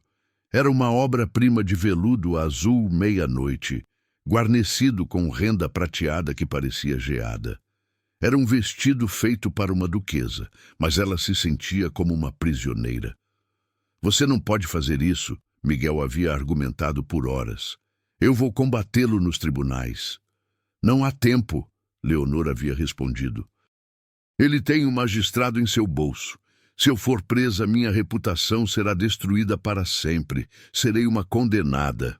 Era uma obra-prima de veludo azul meia-noite, guarnecido com renda prateada que parecia geada. Era um vestido feito para uma duquesa, mas ela se sentia como uma prisioneira. Você não pode fazer isso, Miguel havia argumentado por horas. Eu vou combatê-lo nos tribunais. Não há tempo, Leonor havia respondido. Ele tem um magistrado em seu bolso. Se eu for presa, minha reputação será destruída para sempre. Serei uma condenada.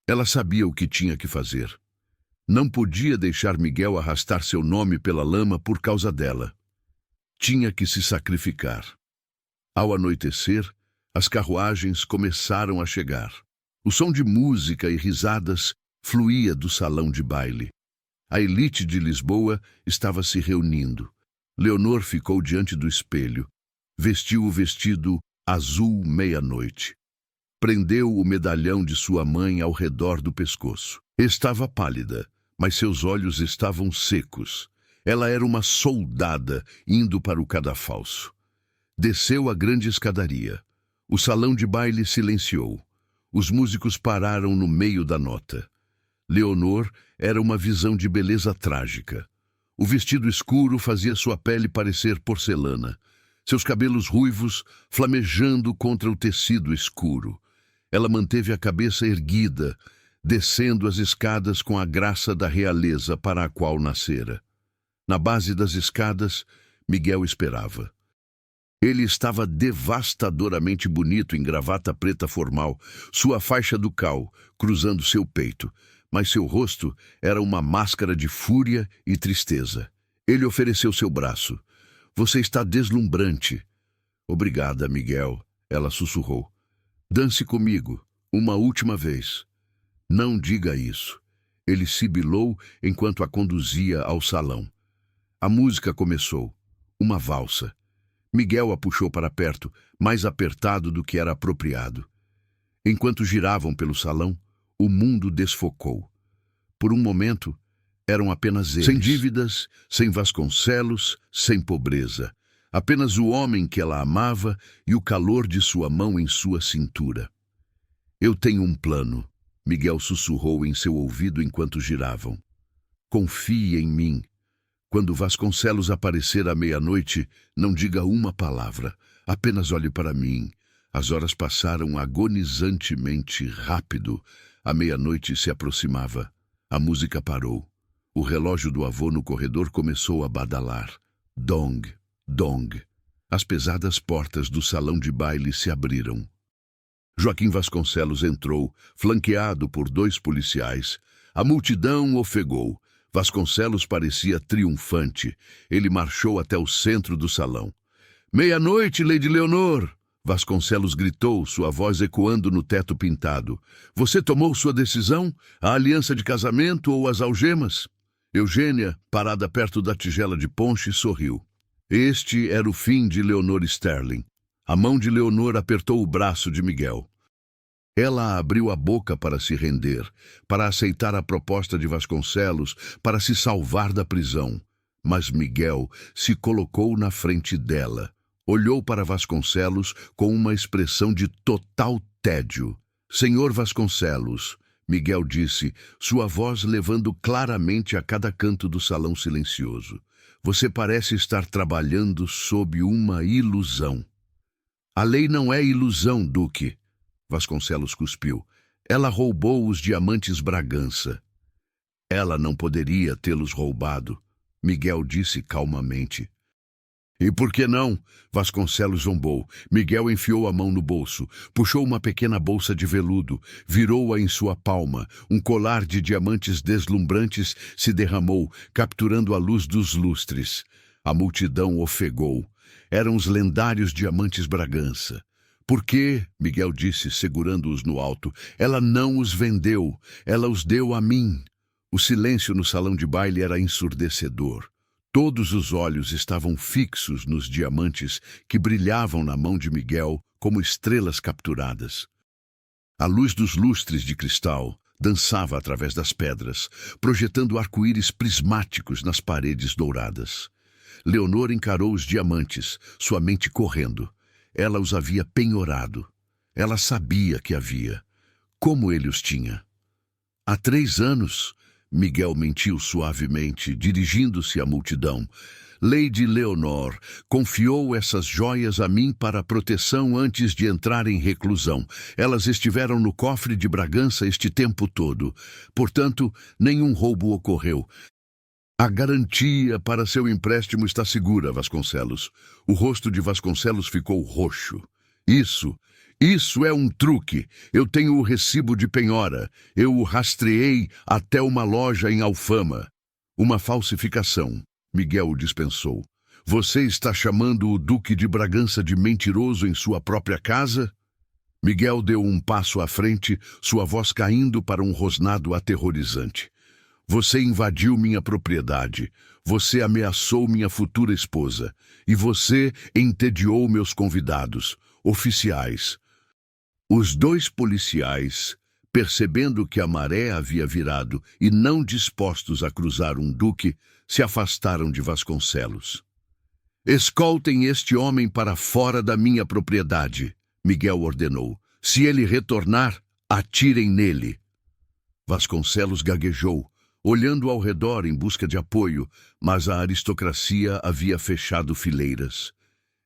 Ela sabia o que tinha que fazer. Não podia deixar Miguel arrastar seu nome pela lama por causa dela. Tinha que se sacrificar. Ao anoitecer, as carruagens começaram a chegar. O som de música e risadas fluía do salão de baile. A elite de Lisboa estava se reunindo. Leonor ficou diante do espelho. Vestiu o vestido azul meia-noite. Prendeu o medalhão de sua mãe ao redor do pescoço. Estava pálida, mas seus olhos estavam secos. Ela era uma soldada indo para o cadafalso. Desceu a grande escadaria. O salão de baile silenciou. Os músicos pararam no meio da nota. Leonor era uma visão de beleza trágica. O vestido escuro fazia sua pele parecer porcelana, seus cabelos ruivos flamejando contra o tecido escuro. Ela manteve a cabeça erguida, descendo as escadas com a graça da realeza para a qual nascera. Na base das escadas, Miguel esperava. Ele estava devastadoramente bonito em gravata preta formal, sua faixa ducal cruzando seu peito, mas seu rosto era uma máscara de fúria e tristeza. Ele ofereceu seu braço. Você está deslumbrante. Obrigada, Miguel, ela sussurrou. Dance comigo, uma última vez. Não diga isso. Ele sibilou enquanto a conduzia ao salão. A música começou. Uma valsa. Miguel a puxou para perto, mais apertado do que era apropriado. Enquanto giravam pelo salão, o mundo desfocou. Por um momento, eram apenas eles. Sem dívidas, sem Vasconcelos, sem pobreza. Apenas o homem que ela amava e o calor de sua mão em sua cintura. Eu tenho um plano, Miguel sussurrou em seu ouvido enquanto giravam. Confie em mim. Quando Vasconcelos aparecer à meia-noite, não diga uma palavra. Apenas olhe para mim. As horas passaram agonizantemente rápido. A meia-noite se aproximava. A música parou. O relógio do avô no corredor começou a badalar. Dong, dong. As pesadas portas do salão de baile se abriram. Joaquim Vasconcelos entrou, flanqueado por 2 policiais. A multidão ofegou. Vasconcelos parecia triunfante. Ele marchou até o centro do salão. Meia-noite, Lady Leonor! Vasconcelos gritou, sua voz ecoando no teto pintado. Você tomou sua decisão? A aliança de casamento ou as algemas? Eugênia, parada perto da tigela de ponche, sorriu. Este era o fim de Leonor Sterling. A mão de Leonor apertou o braço de Miguel. Ela abriu a boca para se render, para aceitar a proposta de Vasconcelos, para se salvar da prisão. Mas Miguel se colocou na frente dela. Olhou para Vasconcelos com uma expressão de total tédio. Senhor Vasconcelos, Miguel disse, sua voz levando claramente a cada canto do salão silencioso. Você parece estar trabalhando sob uma ilusão. A lei não é ilusão, Duque. Vasconcelos cuspiu. Ela roubou os diamantes Bragança. Ela não poderia tê-los roubado, Miguel disse calmamente. E por que não? Vasconcelos zombou. Miguel enfiou a mão no bolso, puxou uma pequena bolsa de veludo, virou-a em sua palma. Um colar de diamantes deslumbrantes se derramou, capturando a luz dos lustres. A multidão ofegou. Eram os lendários diamantes Bragança. Por quê? Miguel disse, segurando-os no alto. Ela não os vendeu, ela os deu a mim. O silêncio no salão de baile era ensurdecedor. Todos os olhos estavam fixos nos diamantes que brilhavam na mão de Miguel como estrelas capturadas. A luz dos lustres de cristal dançava através das pedras, projetando arco-íris prismáticos nas paredes douradas. Leonor encarou os diamantes, sua mente correndo. Ela os havia penhorado. Ela sabia que havia. Como ele os tinha? Há 3 anos, Miguel mentiu suavemente, dirigindo-se à multidão. Lady Leonor confiou essas joias a mim para proteção antes de entrar em reclusão. Elas estiveram no cofre de Bragança este tempo todo. Portanto, nenhum roubo ocorreu. A garantia para seu empréstimo está segura, Vasconcelos. O rosto de Vasconcelos ficou roxo. Isso é um truque. Eu tenho o recibo de penhora. Eu o rastreei até uma loja em Alfama. Uma falsificação. Miguel o dispensou. Você está chamando o Duque de Bragança de mentiroso em sua própria casa? Miguel deu um passo à frente, sua voz caindo para um rosnado aterrorizante. Você invadiu minha propriedade. Você ameaçou minha futura esposa. E você entediou meus convidados, oficiais. Os 2 policiais, percebendo que a maré havia virado e não dispostos a cruzar um duque, se afastaram de Vasconcelos. Escoltem este homem para fora da minha propriedade, Miguel ordenou. Se ele retornar, atirem nele. Vasconcelos gaguejou, olhando ao redor em busca de apoio, mas a aristocracia havia fechado fileiras.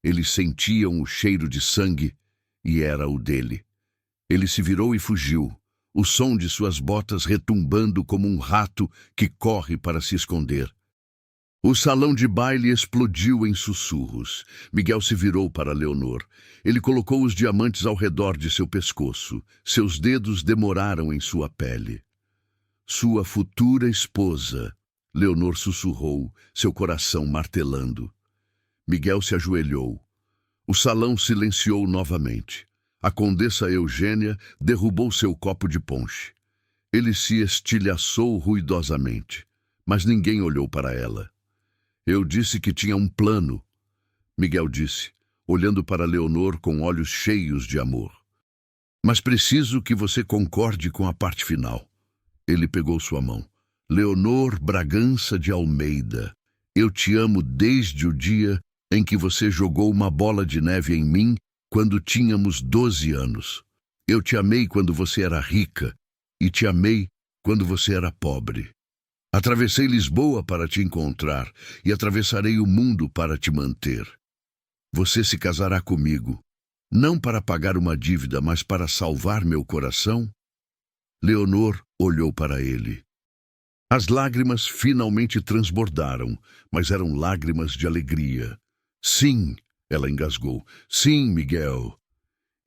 Eles sentiam o cheiro de sangue e era o dele. Ele se virou e fugiu, o som de suas botas retumbando como um rato que corre para se esconder. O salão de baile explodiu em sussurros. Miguel se virou para Leonor. Ele colocou os diamantes ao redor de seu pescoço. Seus dedos demoraram em sua pele. Sua futura esposa, Leonor sussurrou, seu coração martelando. Miguel se ajoelhou. O salão silenciou novamente. A condessa Eugênia derrubou seu copo de ponche. Ele se estilhaçou ruidosamente, mas ninguém olhou para ela. Eu disse que tinha um plano, Miguel disse, olhando para Leonor com olhos cheios de amor. Mas preciso que você concorde com a parte final. Ele pegou sua mão. Leonor Bragança de Almeida, eu te amo desde o dia em que você jogou uma bola de neve em mim quando tínhamos 12 anos. Eu te amei quando você era rica e te amei quando você era pobre. Atravessei Lisboa para te encontrar e atravessarei o mundo para te manter. Você se casará comigo, não para pagar uma dívida, mas para salvar meu coração? Leonor olhou para ele. As lágrimas finalmente transbordaram, mas eram lágrimas de alegria. Sim, ela engasgou. Sim, Miguel.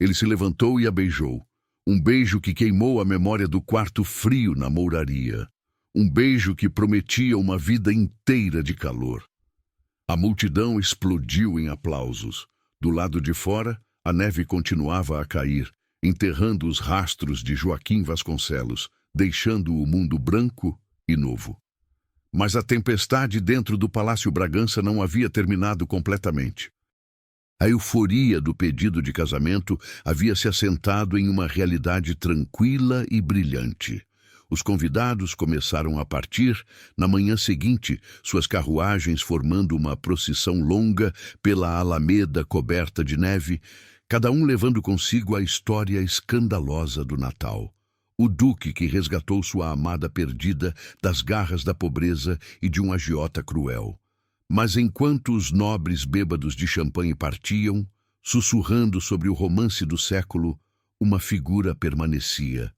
Ele se levantou e a beijou. Um beijo que queimou a memória do quarto frio na mouraria. Um beijo que prometia uma vida inteira de calor. A multidão explodiu em aplausos. Do lado de fora, a neve continuava a cair, enterrando os rastros de Joaquim Vasconcelos, deixando o mundo branco e novo. Mas a tempestade dentro do Palácio Bragança não havia terminado completamente. A euforia do pedido de casamento havia se assentado em uma realidade tranquila e brilhante. Os convidados começaram a partir. Na manhã seguinte, suas carruagens formando uma procissão longa pela alameda coberta de neve, cada um levando consigo a história escandalosa do Natal. O duque que resgatou sua amada perdida das garras da pobreza e de um agiota cruel. Mas enquanto os nobres bêbados de champanhe partiam, sussurrando sobre o romance do século, uma figura permanecia.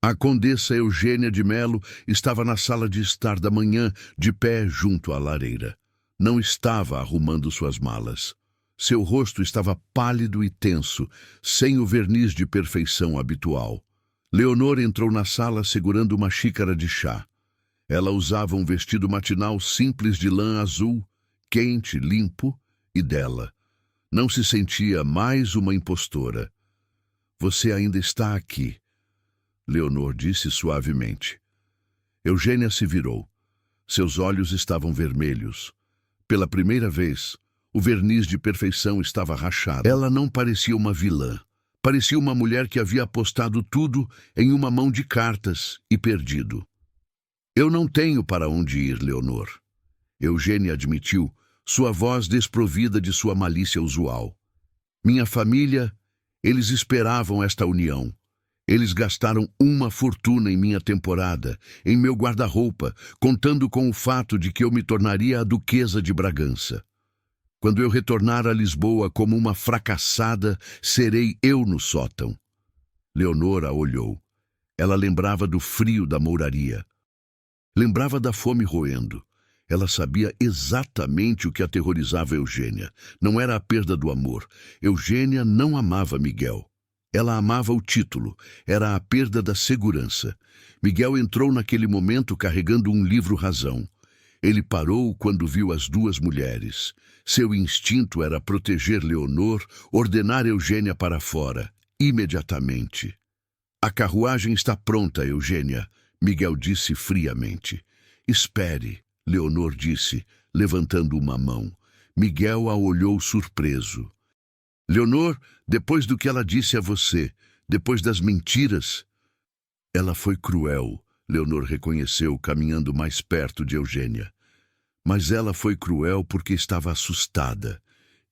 A condessa Eugênia de Melo estava na sala de estar da manhã, de pé junto à lareira. Não estava arrumando suas malas. Seu rosto estava pálido e tenso, sem o verniz de perfeição habitual. Leonor entrou na sala segurando uma xícara de chá. Ela usava um vestido matinal simples de lã azul, quente, limpo e dela. Não se sentia mais uma impostora. Você ainda está aqui, Leonor disse suavemente. Eugênia se virou. Seus olhos estavam vermelhos. Pela primeira vez, o verniz de perfeição estava rachado. Ela não parecia uma vilã. Parecia uma mulher que havia apostado tudo em uma mão de cartas e perdido. Eu não tenho para onde ir, Leonor. Eugênia admitiu, sua voz desprovida de sua malícia usual. Minha família, eles esperavam esta união. Eles gastaram uma fortuna em minha temporada, em meu guarda-roupa, contando com o fato de que eu me tornaria a duquesa de Bragança. Quando eu retornar a Lisboa como uma fracassada, serei eu no sótão. Leonor a olhou. Ela lembrava do frio da mouraria. Lembrava da fome roendo. Ela sabia exatamente o que aterrorizava Eugênia. Não era a perda do amor. Eugênia não amava Miguel. Ela amava o título. Era a perda da segurança. Miguel entrou naquele momento carregando um livro-razão. Ele parou quando viu as duas mulheres. Seu instinto era proteger Leonor, ordenar Eugênia para fora, imediatamente. A carruagem está pronta, Eugênia, Miguel disse friamente. Espere, Leonor disse, levantando uma mão. Miguel a olhou surpreso. Leonor, depois do que ela disse a você, depois das mentiras... Ela foi cruel, Leonor reconheceu, caminhando mais perto de Eugênia. Mas ela foi cruel porque estava assustada.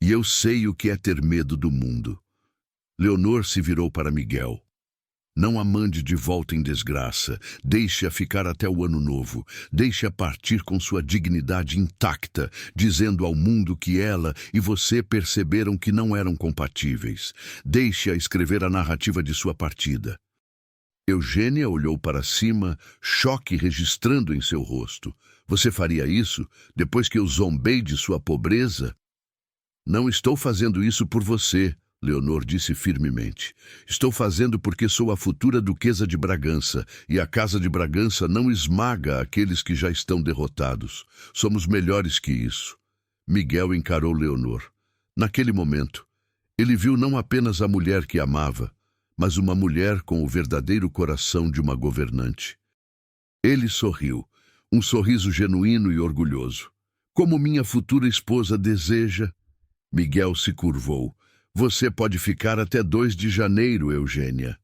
E eu sei o que é ter medo do mundo. Leonor se virou para Miguel. Não a mande de volta em desgraça. Deixe-a ficar até o ano novo. Deixe-a partir com sua dignidade intacta, dizendo ao mundo que ela e você perceberam que não eram compatíveis. Deixe-a escrever a narrativa de sua partida. Eugênia olhou para cima, choque registrando em seu rosto. Você faria isso depois que eu zombei de sua pobreza? Não estou fazendo isso por você, Leonor disse firmemente. Estou fazendo porque sou a futura duquesa de Bragança, e a casa de Bragança não esmaga aqueles que já estão derrotados. Somos melhores que isso. Miguel encarou Leonor. Naquele momento, ele viu não apenas a mulher que amava, mas uma mulher com o verdadeiro coração de uma governante. Ele sorriu, um sorriso genuíno e orgulhoso. Como minha futura esposa deseja... Miguel se curvou. Você pode ficar até 2 de janeiro, Eugênia.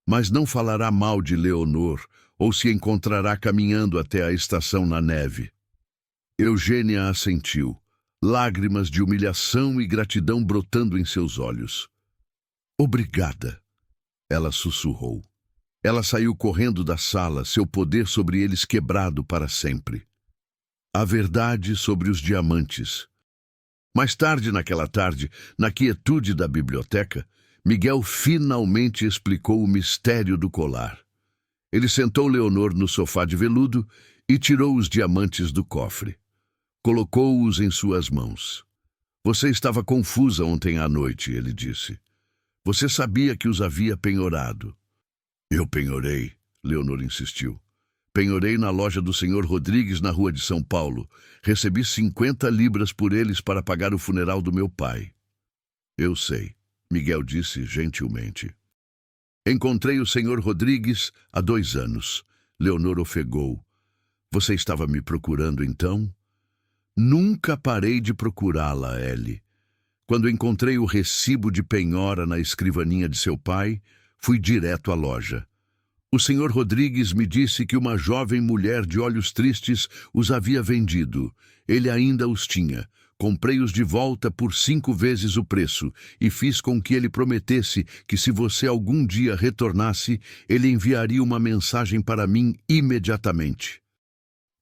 Mas não falará mal de Leonor ou se encontrará caminhando até a estação na neve. Eugênia assentiu, lágrimas de humilhação e gratidão brotando em seus olhos. Obrigada, ela sussurrou. Ela saiu correndo da sala, seu poder sobre eles quebrado para sempre. A verdade sobre os diamantes. Mais tarde naquela tarde, na quietude da biblioteca, Miguel finalmente explicou o mistério do colar. Ele sentou Leonor no sofá de veludo e tirou os diamantes do cofre. Colocou-os em suas mãos. Você estava confusa ontem à noite, ele disse. Você sabia que os havia penhorado. Eu penhorei, Leonor insistiu. Penhorei na loja do Sr. Rodrigues, na rua de São Paulo. Recebi 50 libras por eles para pagar o funeral do meu pai. Eu sei, Miguel disse gentilmente. Encontrei o Sr. Rodrigues há 2 anos. Leonor ofegou. Você estava me procurando então? Nunca parei de procurá-la, Ellie. Quando encontrei o recibo de penhora na escrivaninha de seu pai, fui direto à loja. O Sr. Rodrigues me disse que uma jovem mulher de olhos tristes os havia vendido. Ele ainda os tinha. Comprei-os de volta por 5 vezes o preço e fiz com que ele prometesse que se você algum dia retornasse, ele enviaria uma mensagem para mim imediatamente.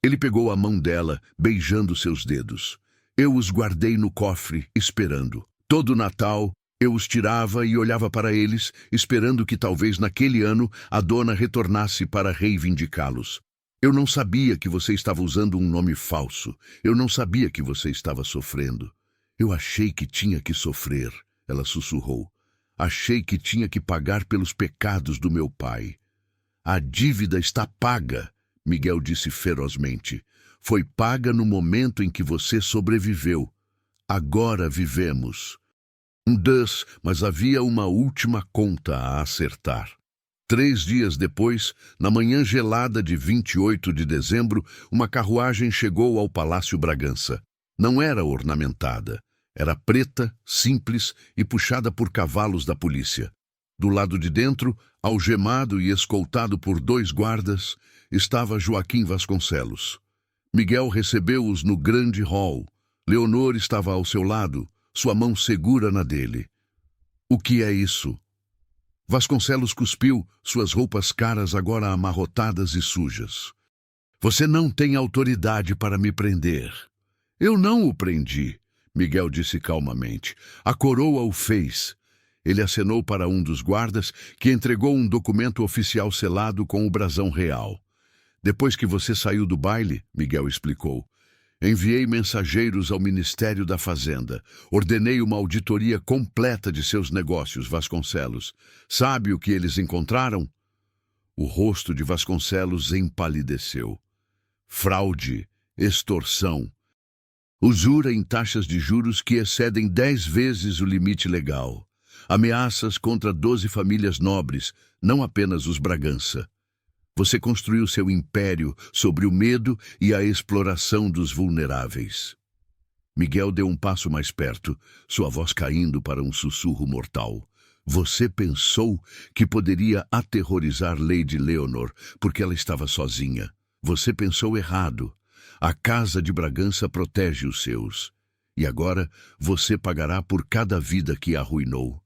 Ele pegou a mão dela, beijando seus dedos. Eu os guardei no cofre, esperando. Todo Natal, eu os tirava e olhava para eles, esperando que talvez naquele ano a dona retornasse para reivindicá-los. Eu não sabia que você estava usando um nome falso. Eu não sabia que você estava sofrendo. Eu achei que tinha que sofrer, ela sussurrou. Achei que tinha que pagar pelos pecados do meu pai. A dívida está paga, Miguel disse ferozmente. Foi paga no momento em que você sobreviveu. Agora vivemos. Mas havia uma última conta a acertar. 3 dias depois, na manhã gelada de 28 de dezembro, uma carruagem chegou ao Palácio Bragança. Não era ornamentada. Era preta, simples e puxada por cavalos da polícia. Do lado de dentro, algemado e escoltado por 2 guardas, estava Joaquim Vasconcelos. Miguel recebeu-os no grande hall. Leonor estava ao seu lado, sua mão segura na dele. O que é isso? Vasconcelos cuspiu, suas roupas caras agora amarrotadas e sujas. Você não tem autoridade para me prender. Eu não o prendi, Miguel disse calmamente. A coroa o fez. Ele acenou para um dos guardas, que entregou um documento oficial selado com o brasão real. Depois que você saiu do baile, Miguel explicou, enviei mensageiros ao Ministério da Fazenda. Ordenei uma auditoria completa de seus negócios, Vasconcelos. Sabe o que eles encontraram? O rosto de Vasconcelos empalideceu. Fraude, extorsão, usura em taxas de juros que excedem 10 vezes o limite legal. Ameaças contra 12 famílias nobres, não apenas os Bragança. Você construiu seu império sobre o medo e a exploração dos vulneráveis. Miguel deu um passo mais perto, sua voz caindo para um sussurro mortal. Você pensou que poderia aterrorizar Lady Leonor porque ela estava sozinha. Você pensou errado. A Casa de Bragança protege os seus. E agora você pagará por cada vida que arruinou.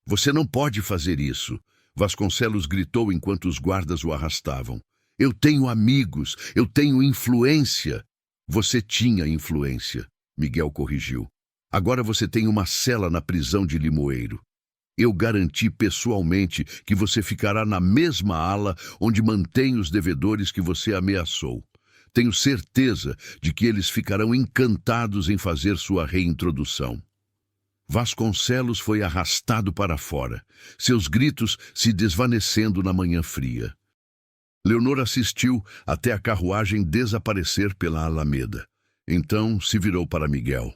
Você não pode fazer isso, Vasconcelos gritou enquanto os guardas o arrastavam. Eu tenho amigos, eu tenho influência. Você tinha influência, Miguel corrigiu. Agora você tem uma cela na prisão de Limoeiro. Eu garanti pessoalmente que você ficará na mesma ala onde mantém os devedores que você ameaçou. Tenho certeza de que eles ficarão encantados em fazer sua reintrodução. Vasconcelos foi arrastado para fora, seus gritos se desvanecendo na manhã fria. Leonor assistiu até a carruagem desaparecer pela alameda. Então se virou para Miguel.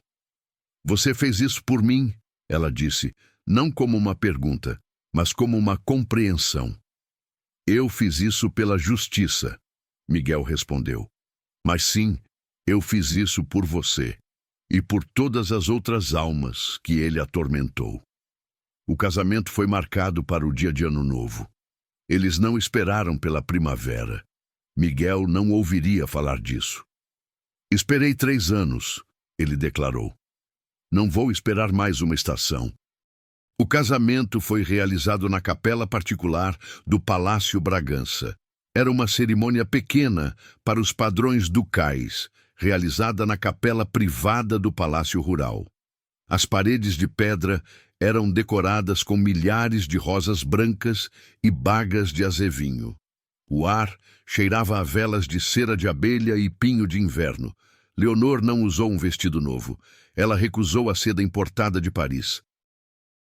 Você fez isso por mim, ela disse, não como uma pergunta, mas como uma compreensão. Eu fiz isso pela justiça, Miguel respondeu. Mas sim, eu fiz isso por você e por todas as outras almas que ele atormentou. O casamento foi marcado para o dia de Ano Novo. Eles não esperaram pela primavera. Miguel não ouviria falar disso. Esperei 3 anos, ele declarou. Não vou esperar mais uma estação. O casamento foi realizado na capela particular do Palácio Bragança. Era uma cerimônia pequena para os padrões ducais, realizada na capela privada do Palácio Rural. As paredes de pedra eram decoradas com milhares de rosas brancas e bagas de azevinho. O ar cheirava a velas de cera de abelha e pinho de inverno. Leonor não usou um vestido novo. Ela recusou a seda importada de Paris.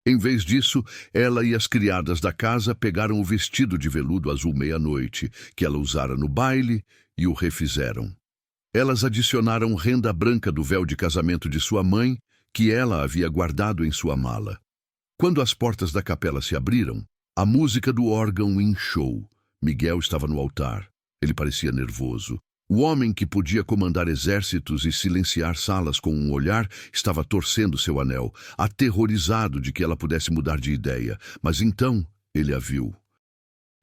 Em vez disso, ela e as criadas da casa pegaram o vestido de veludo azul meia-noite, que ela usara no baile, e o refizeram. Elas adicionaram renda branca do véu de casamento de sua mãe, que ela havia guardado em sua mala. Quando as portas da capela se abriram, a música do órgão inchou. Miguel estava no altar. Ele parecia nervoso. O homem que podia comandar exércitos e silenciar salas com um olhar estava torcendo seu anel, aterrorizado de que ela pudesse mudar de ideia. Mas então ele a viu.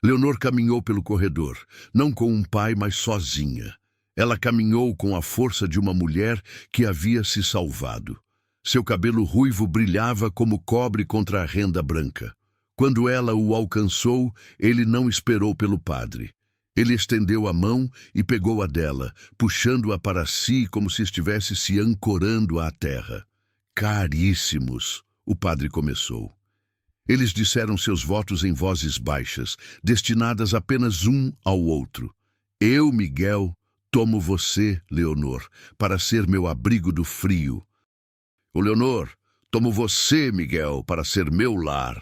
Leonor caminhou pelo corredor, não com um pai, mas sozinha. Ela caminhou com a força de uma mulher que havia se salvado. Seu cabelo ruivo brilhava como cobre contra a renda branca. Quando ela o alcançou, ele não esperou pelo padre. Ele estendeu a mão e pegou a dela, puxando-a para si como se estivesse se ancorando à terra. Caríssimos, o padre começou. Eles disseram seus votos em vozes baixas, destinadas apenas um ao outro. Eu, Miguel, tomo você, Leonor, para ser meu abrigo do frio. O Leonor, tomo você, Miguel, para ser meu lar.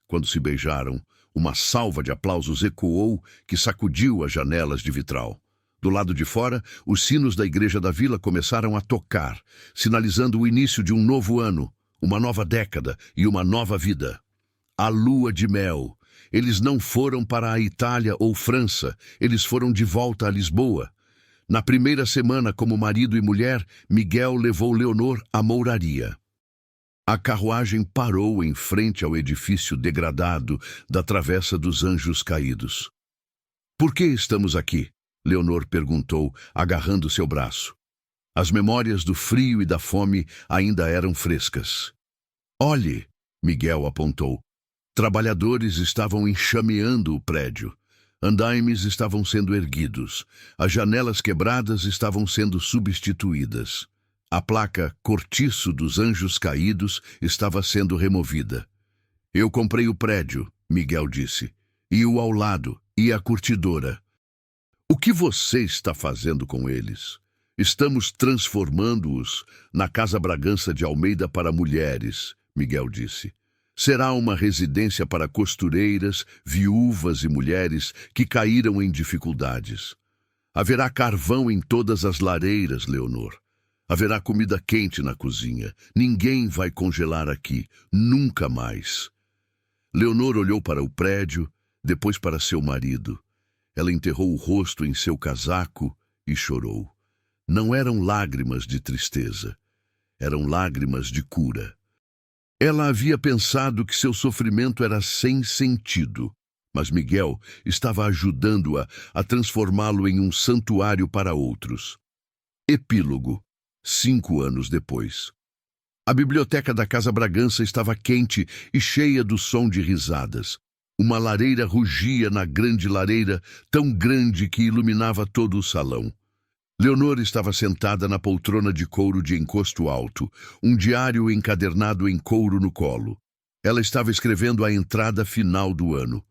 Quando se beijaram, uma salva de aplausos ecoou que sacudiu as janelas de vitral. Do lado de fora, os sinos da igreja da vila começaram a tocar, sinalizando o início de um novo ano, uma nova década e uma nova vida. A lua de mel. Eles não foram para a Itália ou França, eles foram de volta a Lisboa. Na primeira semana como marido e mulher, Miguel levou Leonor à mouraria. A carruagem parou em frente ao edifício degradado da Travessa dos Anjos Caídos. — Por que estamos aqui? Leonor perguntou, agarrando seu braço. As memórias do frio e da fome ainda eram frescas. Olhe, Miguel apontou. Trabalhadores estavam enxameando o prédio. Andaimes estavam sendo erguidos. As janelas quebradas estavam sendo substituídas. A placa Cortiço dos Anjos Caídos estava sendo removida. Eu comprei o prédio, Miguel disse, e o ao lado, e a curtidora. O que você está fazendo com eles? Estamos transformando-os na Casa Bragança de Almeida para mulheres, Miguel disse. Será uma residência para costureiras, viúvas e mulheres que caíram em dificuldades. Haverá carvão em todas as lareiras, Leonor. Haverá comida quente na cozinha. Ninguém vai congelar aqui, nunca mais. Leonor olhou para o prédio, depois para seu marido. Ela enterrou o rosto em seu casaco e chorou. Não eram lágrimas de tristeza, eram lágrimas de cura. Ela havia pensado que seu sofrimento era sem sentido, mas Miguel estava ajudando-a a transformá-lo em um santuário para outros. Epílogo, 5 anos depois. A biblioteca da Casa Bragança estava quente e cheia do som de risadas. Uma lareira rugia na grande lareira, tão grande que iluminava todo o salão. Leonor estava sentada na poltrona de couro de encosto alto, um diário encadernado em couro no colo. Ela estava escrevendo a entrada final do ano.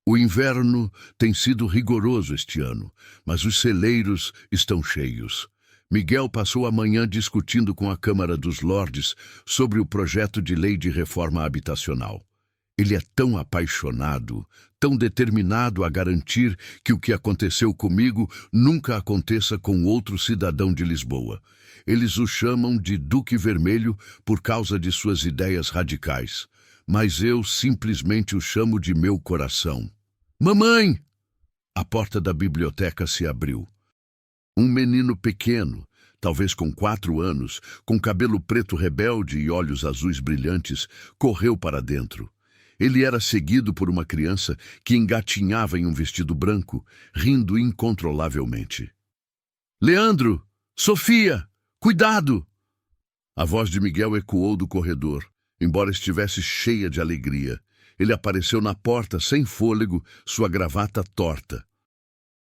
O inverno tem sido rigoroso este ano, mas os celeiros estão cheios. Miguel passou a manhã discutindo com a Câmara dos Lordes sobre o projeto de lei de reforma habitacional. Ele é tão apaixonado, tão determinado a garantir que o que aconteceu comigo nunca aconteça com outro cidadão de Lisboa. Eles o chamam de Duque Vermelho por causa de suas ideias radicais, mas eu simplesmente o chamo de meu coração. Mamãe! A porta da biblioteca se abriu. Um menino pequeno, talvez com 4 anos, com cabelo preto rebelde e olhos azuis brilhantes, correu para dentro. Ele era seguido por uma criança que engatinhava em um vestido branco, rindo incontrolavelmente. Leandro! Sofia! Cuidado! A voz de Miguel ecoou do corredor, embora estivesse cheia de alegria. Ele apareceu na porta sem fôlego, sua gravata torta.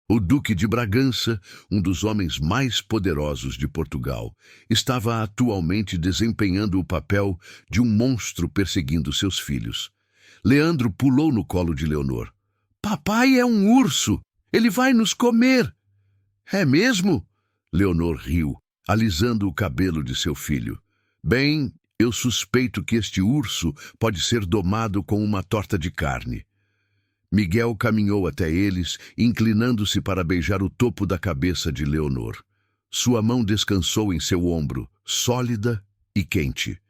O Duque de Bragança, um dos homens mais poderosos de Portugal, estava atualmente desempenhando o papel de um monstro perseguindo seus filhos. Leandro pulou no colo de Leonor. Papai é um urso! Ele vai nos comer! É mesmo? Leonor riu, alisando o cabelo de seu filho. Bem, eu suspeito que este urso pode ser domado com uma torta de carne. Miguel caminhou até eles, inclinando-se para beijar o topo da cabeça de Leonor. Sua mão descansou em seu ombro, sólida e quente.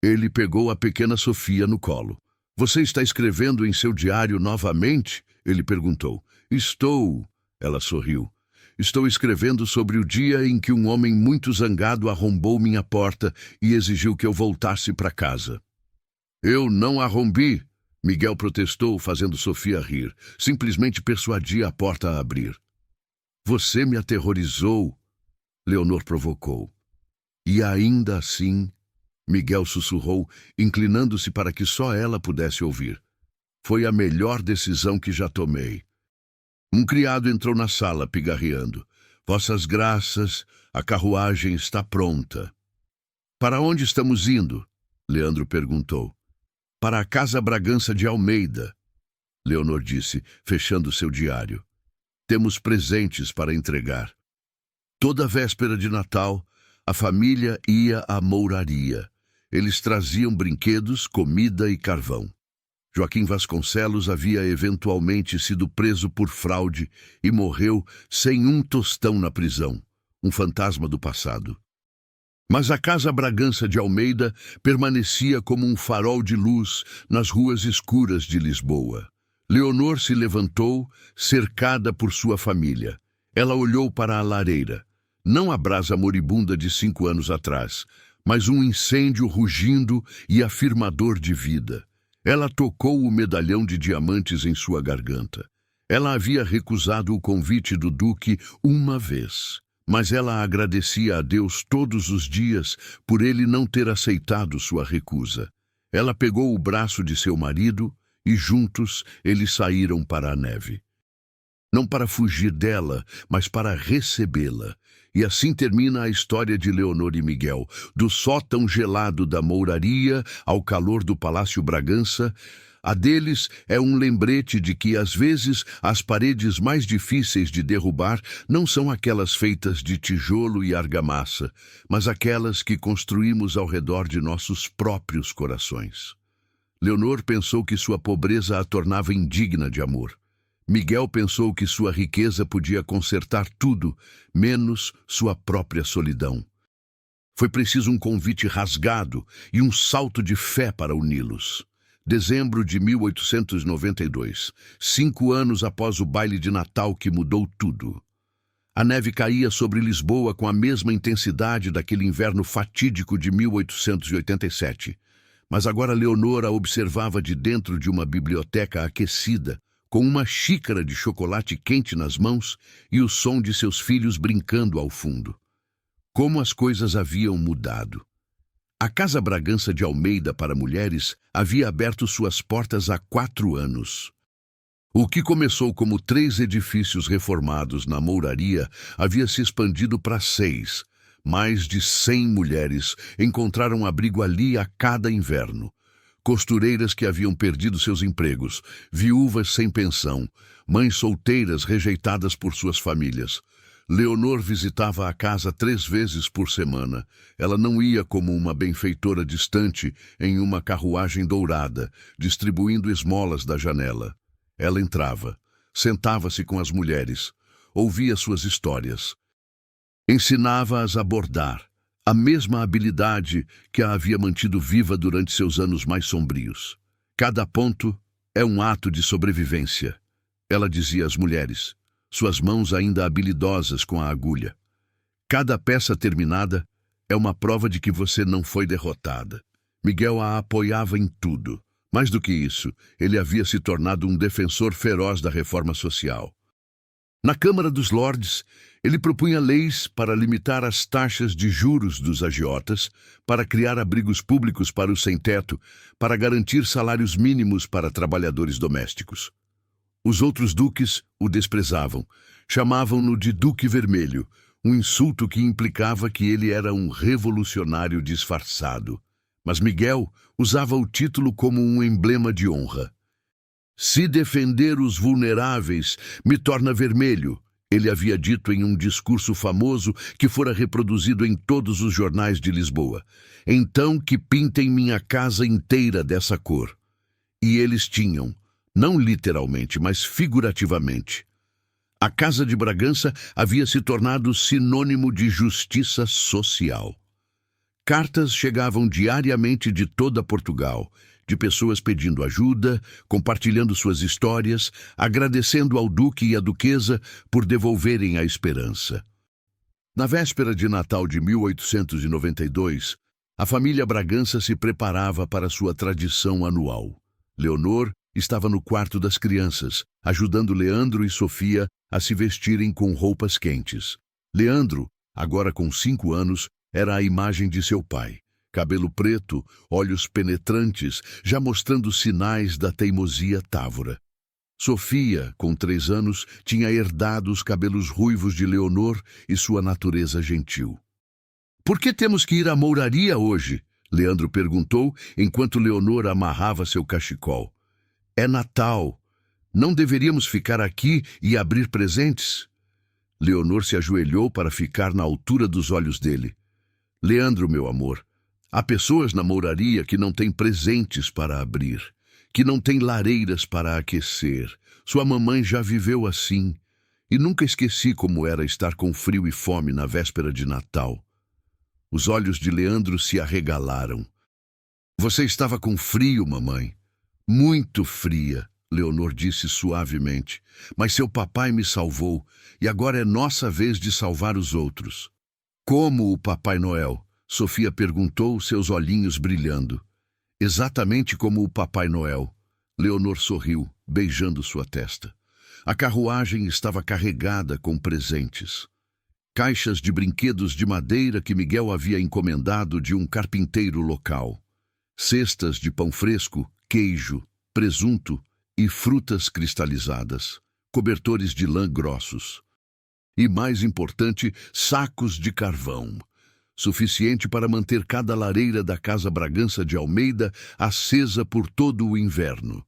Ele pegou a pequena Sofia no colo. Você está escrevendo em seu diário novamente? Ele perguntou. Estou, ela sorriu. Estou escrevendo sobre o dia em que um homem muito zangado arrombou minha porta e exigiu que eu voltasse para casa. Eu não arrombi, Miguel protestou, fazendo Sofia rir. Simplesmente persuadi a porta a abrir. Você me aterrorizou, Leonor provocou. E ainda assim, Miguel sussurrou, inclinando-se para que só ela pudesse ouvir. Foi a melhor decisão que já tomei. Um criado entrou na sala, pigarreando. Vossas graças, a carruagem está pronta. Para onde estamos indo? Leandro perguntou. Para a Casa Bragança de Almeida, Leonor disse, fechando seu diário. Temos presentes para entregar. Toda véspera de Natal, a família ia à mouraria. Eles traziam brinquedos, comida e carvão. Joaquim Vasconcelos havia eventualmente sido preso por fraude e morreu sem um tostão na prisão, um fantasma do passado. Mas a Casa Bragança de Almeida permanecia como um farol de luz nas ruas escuras de Lisboa. Leonor se levantou, cercada por sua família. Ela olhou para a lareira. Não a brasa moribunda de 5 anos atrás, mas um incêndio rugindo e afirmador de vida. Ela tocou o medalhão de diamantes em sua garganta. Ela havia recusado o convite do Duque uma vez, Mas ela agradecia a Deus todos os dias por ele não ter aceitado sua recusa. Ela pegou o braço de seu marido e juntos eles saíram para a neve. Não para fugir dela, mas para recebê-la. E assim termina a história de Leonor e Miguel, do sótão gelado da mouraria ao calor do Palácio Bragança. A deles é um lembrete de que, às vezes, as paredes mais difíceis de derrubar não são aquelas feitas de tijolo e argamassa, mas aquelas que construímos ao redor de nossos próprios corações. Leonor pensou que sua pobreza a tornava indigna de amor. Miguel pensou que sua riqueza podia consertar tudo, menos sua própria solidão. Foi preciso um convite rasgado e um salto de fé para uni-los. Dezembro de 1892, 5 anos após o baile de Natal que mudou tudo. A neve caía sobre Lisboa com a mesma intensidade daquele inverno fatídico de 1887. Mas agora Leonor a observava de dentro de uma biblioteca aquecida, com uma xícara de chocolate quente nas mãos e o som de seus filhos brincando ao fundo. Como as coisas haviam mudado. A Casa Bragança de Almeida para mulheres havia aberto suas portas há 4 anos. O que começou como 3 edifícios reformados na mouraria havia se expandido para 6. Mais de 100 mulheres encontraram abrigo ali a cada inverno. Costureiras que haviam perdido seus empregos, viúvas sem pensão, mães solteiras rejeitadas por suas famílias. Leonor visitava a casa 3 vezes por semana. Ela não ia como uma benfeitora distante em uma carruagem dourada, distribuindo esmolas da janela. Ela entrava, sentava-se com as mulheres, ouvia suas histórias. Ensinava-as a bordar, a mesma habilidade que a havia mantido viva durante seus anos mais sombrios. Cada ponto é um ato de sobrevivência, ela dizia às mulheres, suas mãos ainda habilidosas com a agulha. Cada peça terminada é uma prova de que você não foi derrotada. Miguel a apoiava em tudo. Mais do que isso, ele havia se tornado um defensor feroz da reforma social. Na Câmara dos Lordes, ele propunha leis para limitar as taxas de juros dos agiotas, para criar abrigos públicos para os sem-teto, para garantir salários mínimos para trabalhadores domésticos. Os outros duques o desprezavam, chamavam-no de Duque Vermelho, um insulto que implicava que ele era um revolucionário disfarçado. Mas Miguel usava o título como um emblema de honra. Se defender os vulneráveis me torna vermelho, ele havia dito em um discurso famoso que fora reproduzido em todos os jornais de Lisboa. Então que pintem minha casa inteira dessa cor. E eles tinham, não literalmente, mas figurativamente. A Casa de Bragança havia se tornado sinônimo de justiça social. Cartas chegavam diariamente de toda Portugal, de pessoas pedindo ajuda, compartilhando suas histórias, agradecendo ao duque e à duquesa por devolverem a esperança. Na véspera de Natal de 1892, a família Bragança se preparava para sua tradição anual. Leonor estava no quarto das crianças, ajudando Leandro e Sofia a se vestirem com roupas quentes. Leandro, agora com 5 anos, era a imagem de seu pai. Cabelo preto, olhos penetrantes, já mostrando sinais da teimosia távora. Sofia, com 3 anos, tinha herdado os cabelos ruivos de Leonor e sua natureza gentil. "Por que temos que ir à mouraria hoje?" Leandro perguntou, enquanto Leonor amarrava seu cachecol. "É Natal. Não deveríamos ficar aqui e abrir presentes?" Leonor se ajoelhou para ficar na altura dos olhos dele. "Leandro, meu amor, há pessoas na mouraria que não têm presentes para abrir, que não têm lareiras para aquecer. Sua mamãe já viveu assim, e nunca esqueci como era estar com frio e fome na véspera de Natal." Os olhos de Leandro se arregalaram. "Você estava com frio, mamãe?" "Muito fria", Leonor disse suavemente. "Mas seu papai me salvou, e agora é nossa vez de salvar os outros." "Como o Papai Noel?" Sofia perguntou, seus olhinhos brilhando. "Exatamente como o Papai Noel." Leonor sorriu, beijando sua testa. A carruagem estava carregada com presentes. caixas de brinquedos de madeira que Miguel havia encomendado de um carpinteiro local, cestas de pão fresco, queijo, presunto e frutas cristalizadas, cobertores de lã grossos. E, mais importante, sacos de carvão, suficiente para manter cada lareira da Casa Bragança de Almeida acesa por todo o inverno.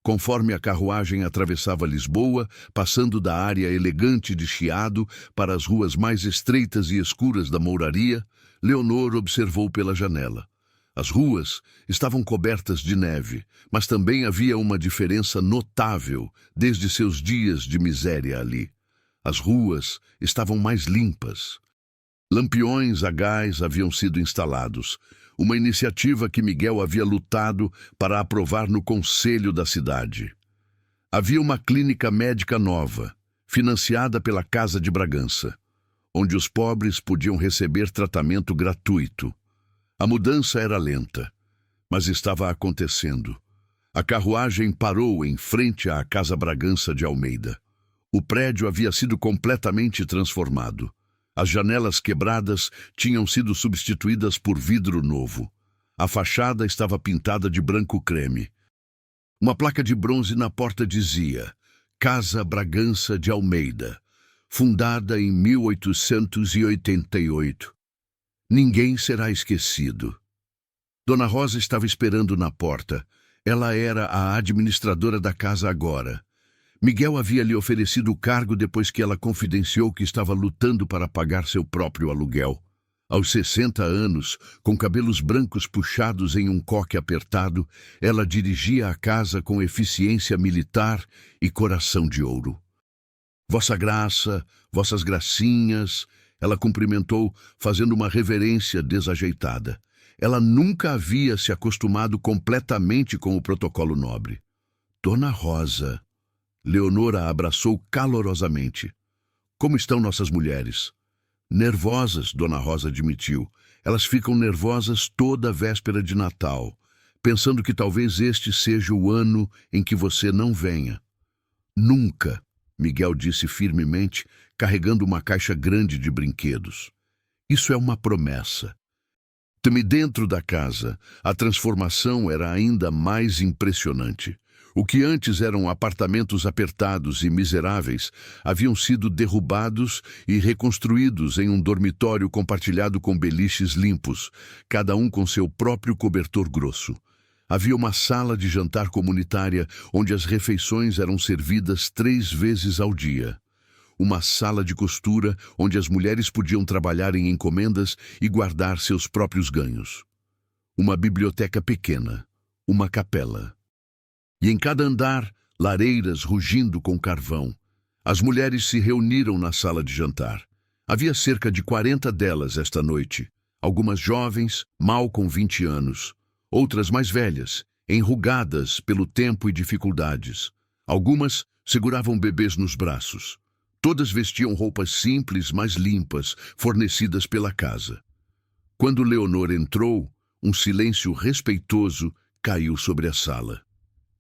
Conforme a carruagem atravessava Lisboa, passando da área elegante de Chiado para as ruas mais estreitas e escuras da Mouraria, Leonor observou pela janela. As ruas estavam cobertas de neve, mas também havia uma diferença notável desde seus dias de miséria ali. As ruas estavam mais limpas. Lampiões a gás haviam sido instalados, uma iniciativa que Miguel havia lutado para aprovar no conselho da cidade. Havia uma clínica médica nova, financiada pela Casa de Bragança, onde os pobres podiam receber tratamento gratuito. A mudança era lenta, mas estava acontecendo. A carruagem parou em frente à Casa Bragança de Almeida. O prédio havia sido completamente transformado. As janelas quebradas tinham sido substituídas por vidro novo. A fachada estava pintada de branco creme. Uma placa de bronze na porta dizia: Casa Bragança de Almeida, fundada em 1888. Ninguém será esquecido. Dona Rosa estava esperando na porta. Ela era a administradora da casa agora. Miguel havia lhe oferecido o cargo depois que ela confidenciou que estava lutando para pagar seu próprio aluguel. Aos 60 anos, com cabelos brancos puxados em um coque apertado, ela dirigia a casa com eficiência militar e coração de ouro. Vossa Graça, vossas gracinhas, ela cumprimentou, fazendo uma reverência desajeitada. Ela nunca havia se acostumado completamente com o protocolo nobre. Dona Rosa... Leonor a abraçou calorosamente. Como estão nossas mulheres? Nervosas, Dona Rosa admitiu. Elas ficam nervosas toda a véspera de Natal, pensando que talvez este seja o ano em que você não venha. Nunca, Miguel disse firmemente, carregando uma caixa grande de brinquedos. Isso é uma promessa. Também dentro da casa, a transformação era ainda mais impressionante. O que antes eram apartamentos apertados e miseráveis haviam sido derrubados e reconstruídos em um dormitório compartilhado com beliches limpos, cada um com seu próprio cobertor grosso. Havia uma sala de jantar comunitária onde as refeições eram servidas 3 vezes ao dia. Uma sala de costura onde as mulheres podiam trabalhar em encomendas e guardar seus próprios ganhos. Uma biblioteca pequena, uma capela. E em cada andar, lareiras rugindo com carvão. As mulheres se reuniram na sala de jantar. Havia cerca de 40 delas esta noite. Algumas jovens, mal com 20 anos. Outras mais velhas, enrugadas pelo tempo e dificuldades. Algumas seguravam bebês nos braços. Todas vestiam roupas simples, mas limpas, fornecidas pela casa. Quando Leonor entrou, um silêncio respeitoso caiu sobre a sala.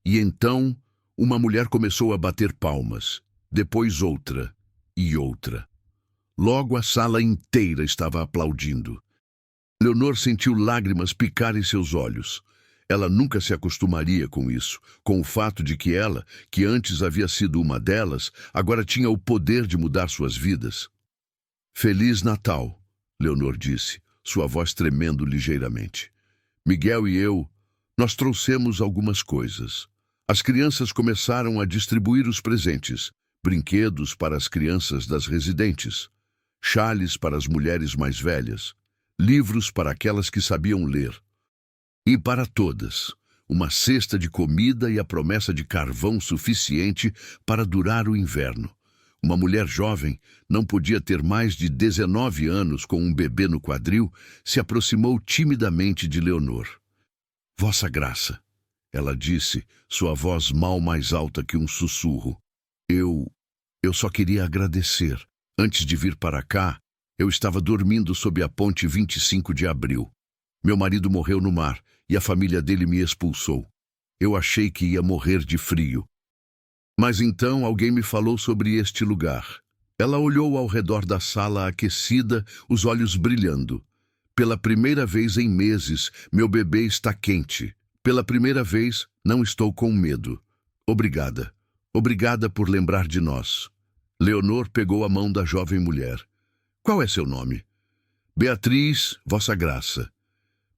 E então, uma mulher começou a bater palmas, depois outra e outra. Logo a sala inteira estava aplaudindo. Leonor sentiu lágrimas picarem seus olhos. Ela nunca se acostumaria com isso, com o fato de que ela, que antes havia sido uma delas, agora tinha o poder de mudar suas vidas. Feliz Natal, Leonor disse, sua voz tremendo ligeiramente. Miguel e eu, nós trouxemos algumas coisas. As crianças começaram a distribuir os presentes, brinquedos para as crianças das residentes, chales para as mulheres mais velhas, livros para aquelas que sabiam ler. E para todas, uma cesta de comida e a promessa de carvão suficiente para durar o inverno. Uma mulher jovem, não podia ter mais de 19 anos com um bebê no quadril, se aproximou timidamente de Leonor. Vossa Graça, ela disse, sua voz mal mais alta que um sussurro. Eu só queria agradecer. Antes de vir para cá, eu estava dormindo sob a ponte 25 de abril. Meu marido morreu no mar e a família dele me expulsou. Eu achei que ia morrer de frio. Mas então alguém me falou sobre este lugar. Ela olhou ao redor da sala aquecida, os olhos brilhando. Pela primeira vez em meses, meu bebê está quente. Pela primeira vez, não estou com medo. Obrigada. Obrigada por lembrar de nós. Leonor pegou a mão da jovem mulher. Qual é seu nome? Beatriz, Vossa Graça.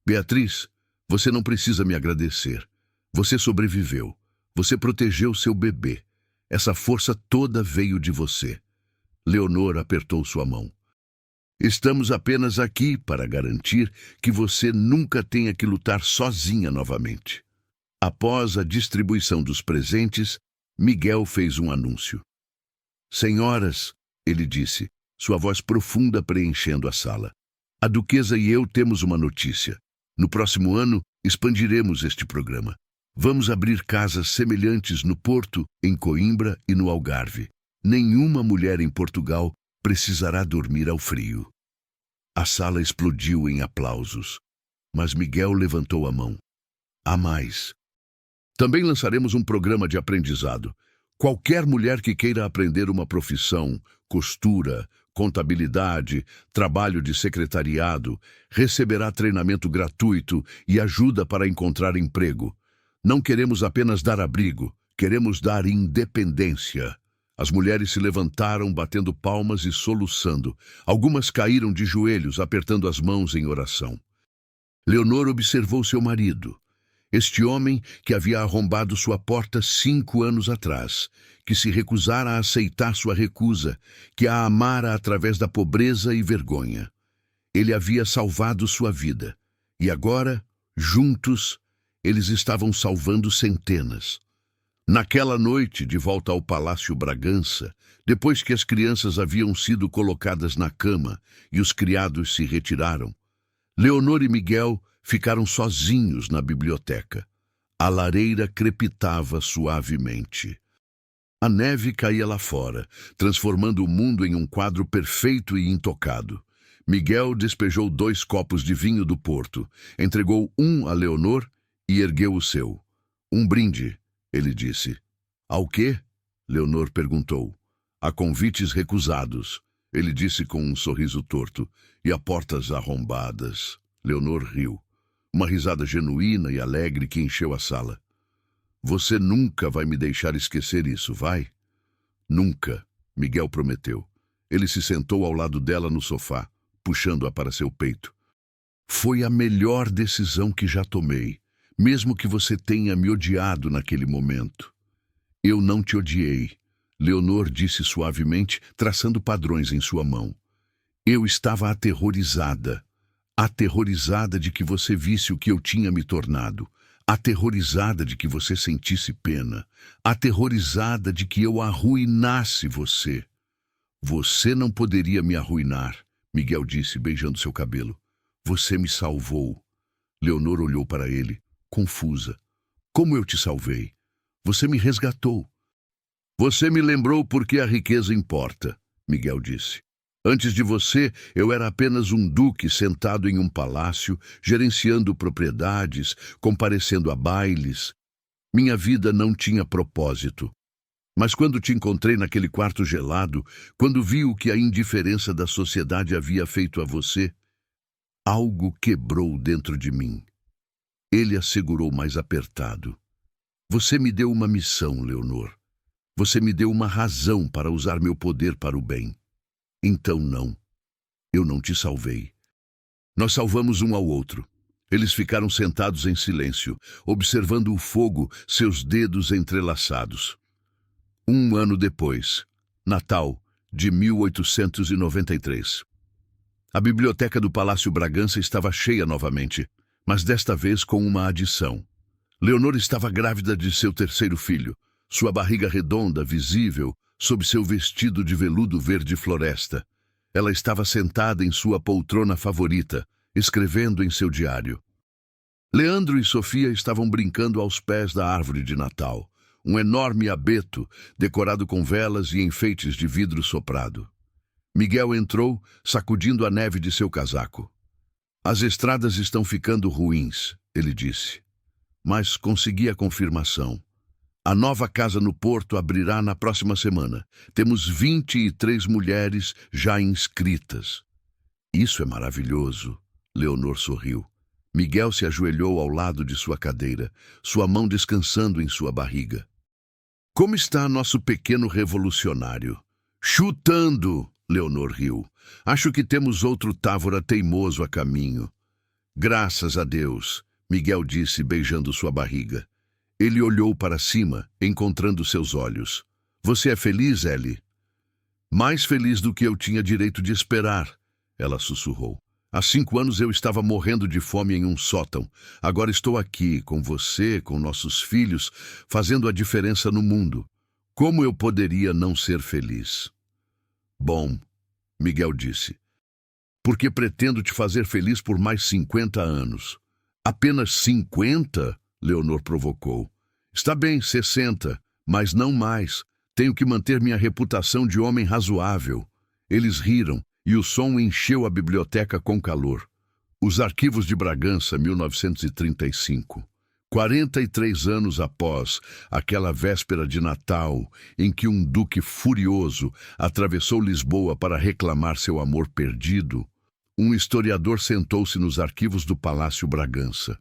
Beatriz, você não precisa me agradecer. Você sobreviveu. Você protegeu seu bebê. Essa força toda veio de você. Leonor apertou sua mão. Estamos apenas aqui para garantir que você nunca tenha que lutar sozinha novamente. Após a distribuição dos presentes, Miguel fez um anúncio. Senhoras, ele disse, sua voz profunda preenchendo a sala. A duquesa e eu temos uma notícia. No próximo ano, expandiremos este programa. Vamos abrir casas semelhantes no Porto, em Coimbra e no Algarve. Nenhuma mulher em Portugal precisará dormir ao frio. A sala explodiu em aplausos, mas Miguel levantou a mão. Há mais. Também lançaremos um programa de aprendizado. Qualquer mulher que queira aprender uma profissão, costura, contabilidade, trabalho de secretariado, receberá treinamento gratuito e ajuda para encontrar emprego. Não queremos apenas dar abrigo, queremos dar independência. As mulheres se levantaram, batendo palmas e soluçando. Algumas caíram de joelhos, apertando as mãos em oração. Leonor observou seu marido. Este homem que havia arrombado sua porta 5 anos atrás, que se recusara a aceitar sua recusa, que a amara através da pobreza e vergonha. Ele havia salvado sua vida. E agora, juntos, eles estavam salvando centenas. Naquela noite, de volta ao Palácio Bragança, depois que as crianças haviam sido colocadas na cama e os criados se retiraram, Leonor e Miguel ficaram sozinhos na biblioteca. A lareira crepitava suavemente. A neve caía lá fora, transformando o mundo em um quadro perfeito e intocado. Miguel despejou 2 copos de vinho do Porto, entregou um a Leonor e ergueu o seu. Um brinde, ele disse. Ao quê? Leonor perguntou. A convites recusados, ele disse com um sorriso torto, e a portas arrombadas. Leonor riu. Uma risada genuína e alegre que encheu a sala. Você nunca vai me deixar esquecer isso, vai? Nunca, Miguel prometeu. Ele se sentou ao lado dela no sofá, puxando-a para seu peito. Foi a melhor decisão que já tomei, mesmo que você tenha me odiado naquele momento. Eu não te odiei, Leonor disse suavemente, traçando padrões em sua mão. Eu estava aterrorizada de que você visse o que eu tinha me tornado, aterrorizada de que você sentisse pena, aterrorizada de que eu arruinasse você. Você não poderia me arruinar, Miguel disse, beijando seu cabelo. Você me salvou. Leonor olhou para ele, confusa. Como eu te salvei? Você me resgatou. Você me lembrou porque a riqueza importa, Miguel disse. Antes de você, eu era apenas um duque sentado em um palácio, gerenciando propriedades, comparecendo a bailes. Minha vida não tinha propósito. Mas quando te encontrei naquele quarto gelado, quando vi o que a indiferença da sociedade havia feito a você, algo quebrou dentro de mim. Ele a segurou mais apertado. Você me deu uma missão, Leonor. Você me deu uma razão para usar meu poder para o bem. Então não. Eu não te salvei. Nós salvamos um ao outro. Eles ficaram sentados em silêncio, observando o fogo, seus dedos entrelaçados. 1 ano depois, Natal de 1893. A biblioteca do Palácio Bragança estava cheia novamente, mas desta vez com uma adição. Leonor estava grávida de seu 3º filho, sua barriga redonda, visível, sob seu vestido de veludo verde floresta. Ela estava sentada em sua poltrona favorita, escrevendo em seu diário. Leandro e Sofia estavam brincando aos pés da árvore de Natal, um enorme abeto, decorado com velas e enfeites de vidro soprado. Miguel entrou, sacudindo a neve de seu casaco. As estradas estão ficando ruins, ele disse. Mas consegui a confirmação. A nova casa no Porto abrirá na próxima semana. Temos 23 mulheres já inscritas. Isso é maravilhoso. Leonor sorriu. Miguel se ajoelhou ao lado de sua cadeira, sua mão descansando em sua barriga. Como está nosso pequeno revolucionário? Chutando! Leonor riu. Acho que temos outro Távora teimoso a caminho. Graças a Deus, Miguel disse, beijando sua barriga. Ele olhou para cima, encontrando seus olhos. Você é feliz, Ellie? Mais feliz do que eu tinha direito de esperar, ela sussurrou. Há 5 anos eu estava morrendo de fome em um sótão. Agora estou aqui, com você, com nossos filhos, fazendo a diferença no mundo. Como eu poderia não ser feliz? Bom, Miguel disse, porque pretendo te fazer feliz por mais 50 anos. Apenas 50? Leonor provocou. Está bem, 60, mas não mais. Tenho que manter minha reputação de homem razoável. Eles riram, e o som encheu a biblioteca com calor. Os Arquivos de Bragança, 1935. 43 anos após aquela véspera de Natal, em que um duque furioso atravessou Lisboa para reclamar seu amor perdido, um historiador sentou-se nos arquivos do Palácio Bragança.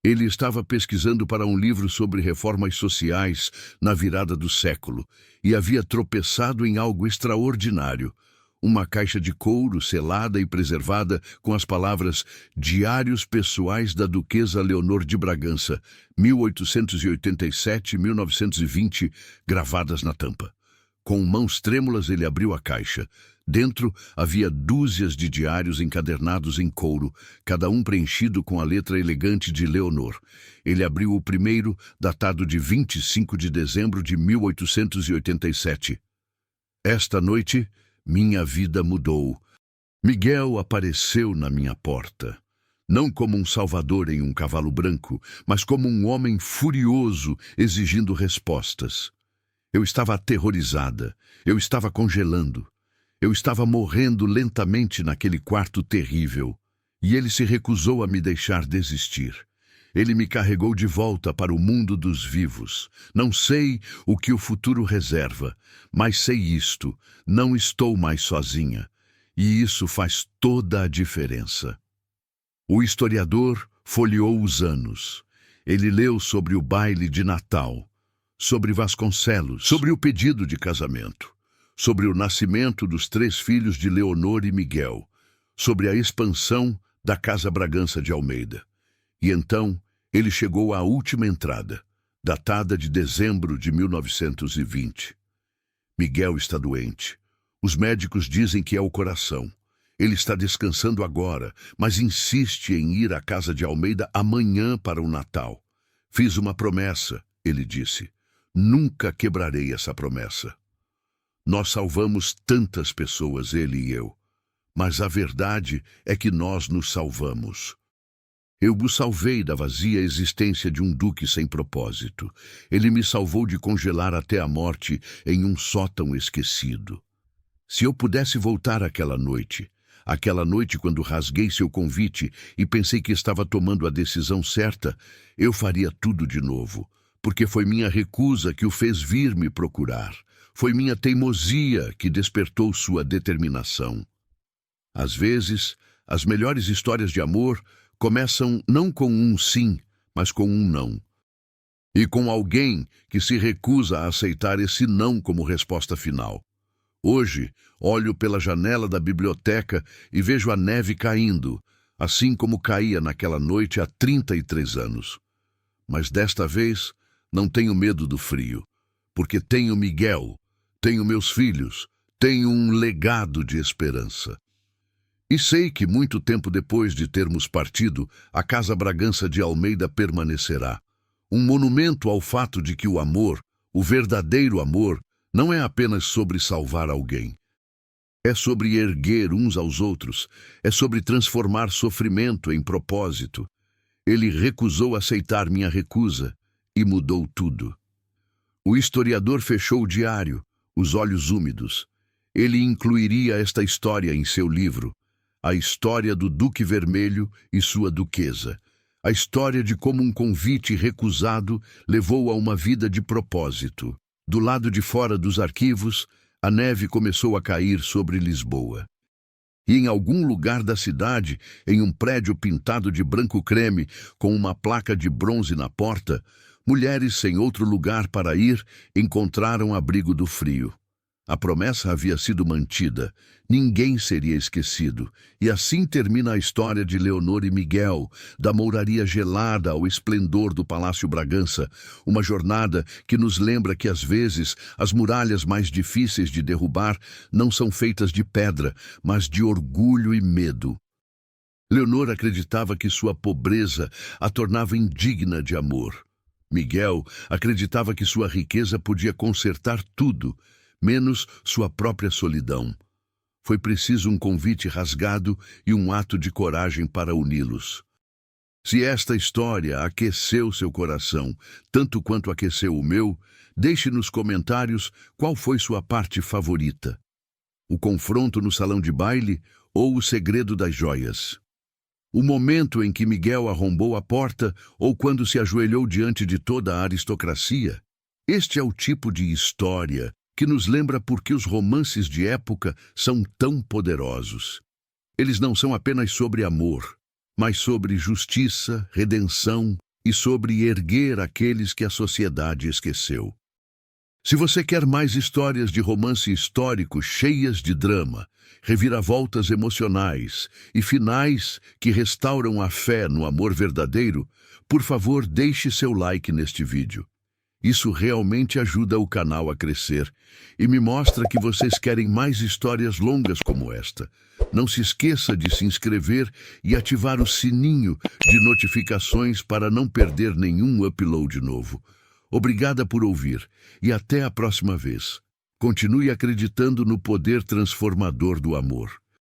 Ele estava pesquisando para um livro sobre reformas sociais na virada do século e havia tropeçado em algo extraordinário. Uma caixa de couro selada e preservada com as palavras Diários Pessoais da Duquesa Leonor de Bragança, 1887-1920, gravadas na tampa. Com mãos trêmulas ele abriu a caixa. Dentro havia dúzias de diários encadernados em couro, cada um preenchido com a letra elegante de Leonor. Ele abriu o primeiro, datado de 25 de dezembro de 1887. Esta noite, minha vida mudou. Miguel apareceu na minha porta. Não como um salvador em um cavalo branco, mas como um homem furioso exigindo respostas. Eu estava aterrorizada. Eu estava congelando. Eu estava morrendo lentamente naquele quarto terrível. E ele se recusou a me deixar desistir. Ele me carregou de volta para o mundo dos vivos. Não sei o que o futuro reserva, mas sei isto, não estou mais sozinha. E isso faz toda a diferença. O historiador folheou os anos. Ele leu sobre o baile de Natal, sobre Vasconcelos, sobre o pedido de casamento, sobre o nascimento dos 3 filhos de Leonor e Miguel, sobre a expansão da Casa Bragança de Almeida. E então ele chegou à última entrada, datada de dezembro de 1920. Miguel está doente. Os médicos dizem que é o coração. Ele está descansando agora, mas insiste em ir à Casa de Almeida amanhã para o Natal. Fiz uma promessa, ele disse. Nunca quebrarei essa promessa. Nós salvamos tantas pessoas, ele e eu. Mas a verdade é que nós nos salvamos. Eu o salvei da vazia existência de um duque sem propósito. Ele me salvou de congelar até a morte em um sótão esquecido. Se eu pudesse voltar àquela noite quando rasguei seu convite e pensei que estava tomando a decisão certa, eu faria tudo de novo, porque foi minha recusa que o fez vir me procurar. Foi minha teimosia que despertou sua determinação. Às vezes, as melhores histórias de amor começam não com um sim, mas com um não. E com alguém que se recusa a aceitar esse não como resposta final. Hoje, olho pela janela da biblioteca e vejo a neve caindo, assim como caía naquela noite há 33 anos. Mas desta vez, não tenho medo do frio, porque tenho Miguel, tenho meus filhos, tenho um legado de esperança. E sei que muito tempo depois de termos partido, a Casa Bragança de Almeida permanecerá. Um monumento ao fato de que o amor, o verdadeiro amor, não é apenas sobre salvar alguém. É sobre erguer uns aos outros, é sobre transformar sofrimento em propósito. Ele recusou aceitar minha recusa e mudou tudo. O historiador fechou o diário, os olhos úmidos. Ele incluiria esta história em seu livro, A História do Duque Vermelho e sua Duquesa, A história de como um convite recusado levou a uma vida de propósito. Do lado de fora dos arquivos, a neve começou a cair sobre Lisboa. E em algum lugar da cidade, em um prédio pintado de branco creme, com uma placa de bronze na porta, mulheres sem outro lugar para ir encontraram abrigo do frio. A promessa havia sido mantida, ninguém seria esquecido, e assim termina a história de Leonor e Miguel, da mouraria gelada ao esplendor do Palácio Bragança, uma jornada que nos lembra que às vezes as muralhas mais difíceis de derrubar não são feitas de pedra, mas de orgulho e medo. Leonor acreditava que sua pobreza a tornava indigna de amor. Miguel acreditava que sua riqueza podia consertar tudo, menos sua própria solidão. Foi preciso um convite rasgado e um ato de coragem para uni-los. Se esta história aqueceu seu coração, tanto quanto aqueceu o meu, deixe nos comentários qual foi sua parte favorita. O confronto no salão de baile ou o segredo das joias? O momento em que Miguel arrombou a porta ou quando se ajoelhou diante de toda a aristocracia? Este é o tipo de história que nos lembra por que os romances de época são tão poderosos. Eles não são apenas sobre amor, mas sobre justiça, redenção e sobre erguer aqueles que a sociedade esqueceu. Se você quer mais histórias de romance histórico cheias de drama, reviravoltas emocionais e finais que restauram a fé no amor verdadeiro, por favor, deixe seu like neste vídeo. Isso realmente ajuda o canal a crescer e me mostra que vocês querem mais histórias longas como esta. Não se esqueça de se inscrever e ativar o sininho de notificações para não perder nenhum upload novo. Obrigada por ouvir e até a próxima vez. Continue acreditando no poder transformador do amor.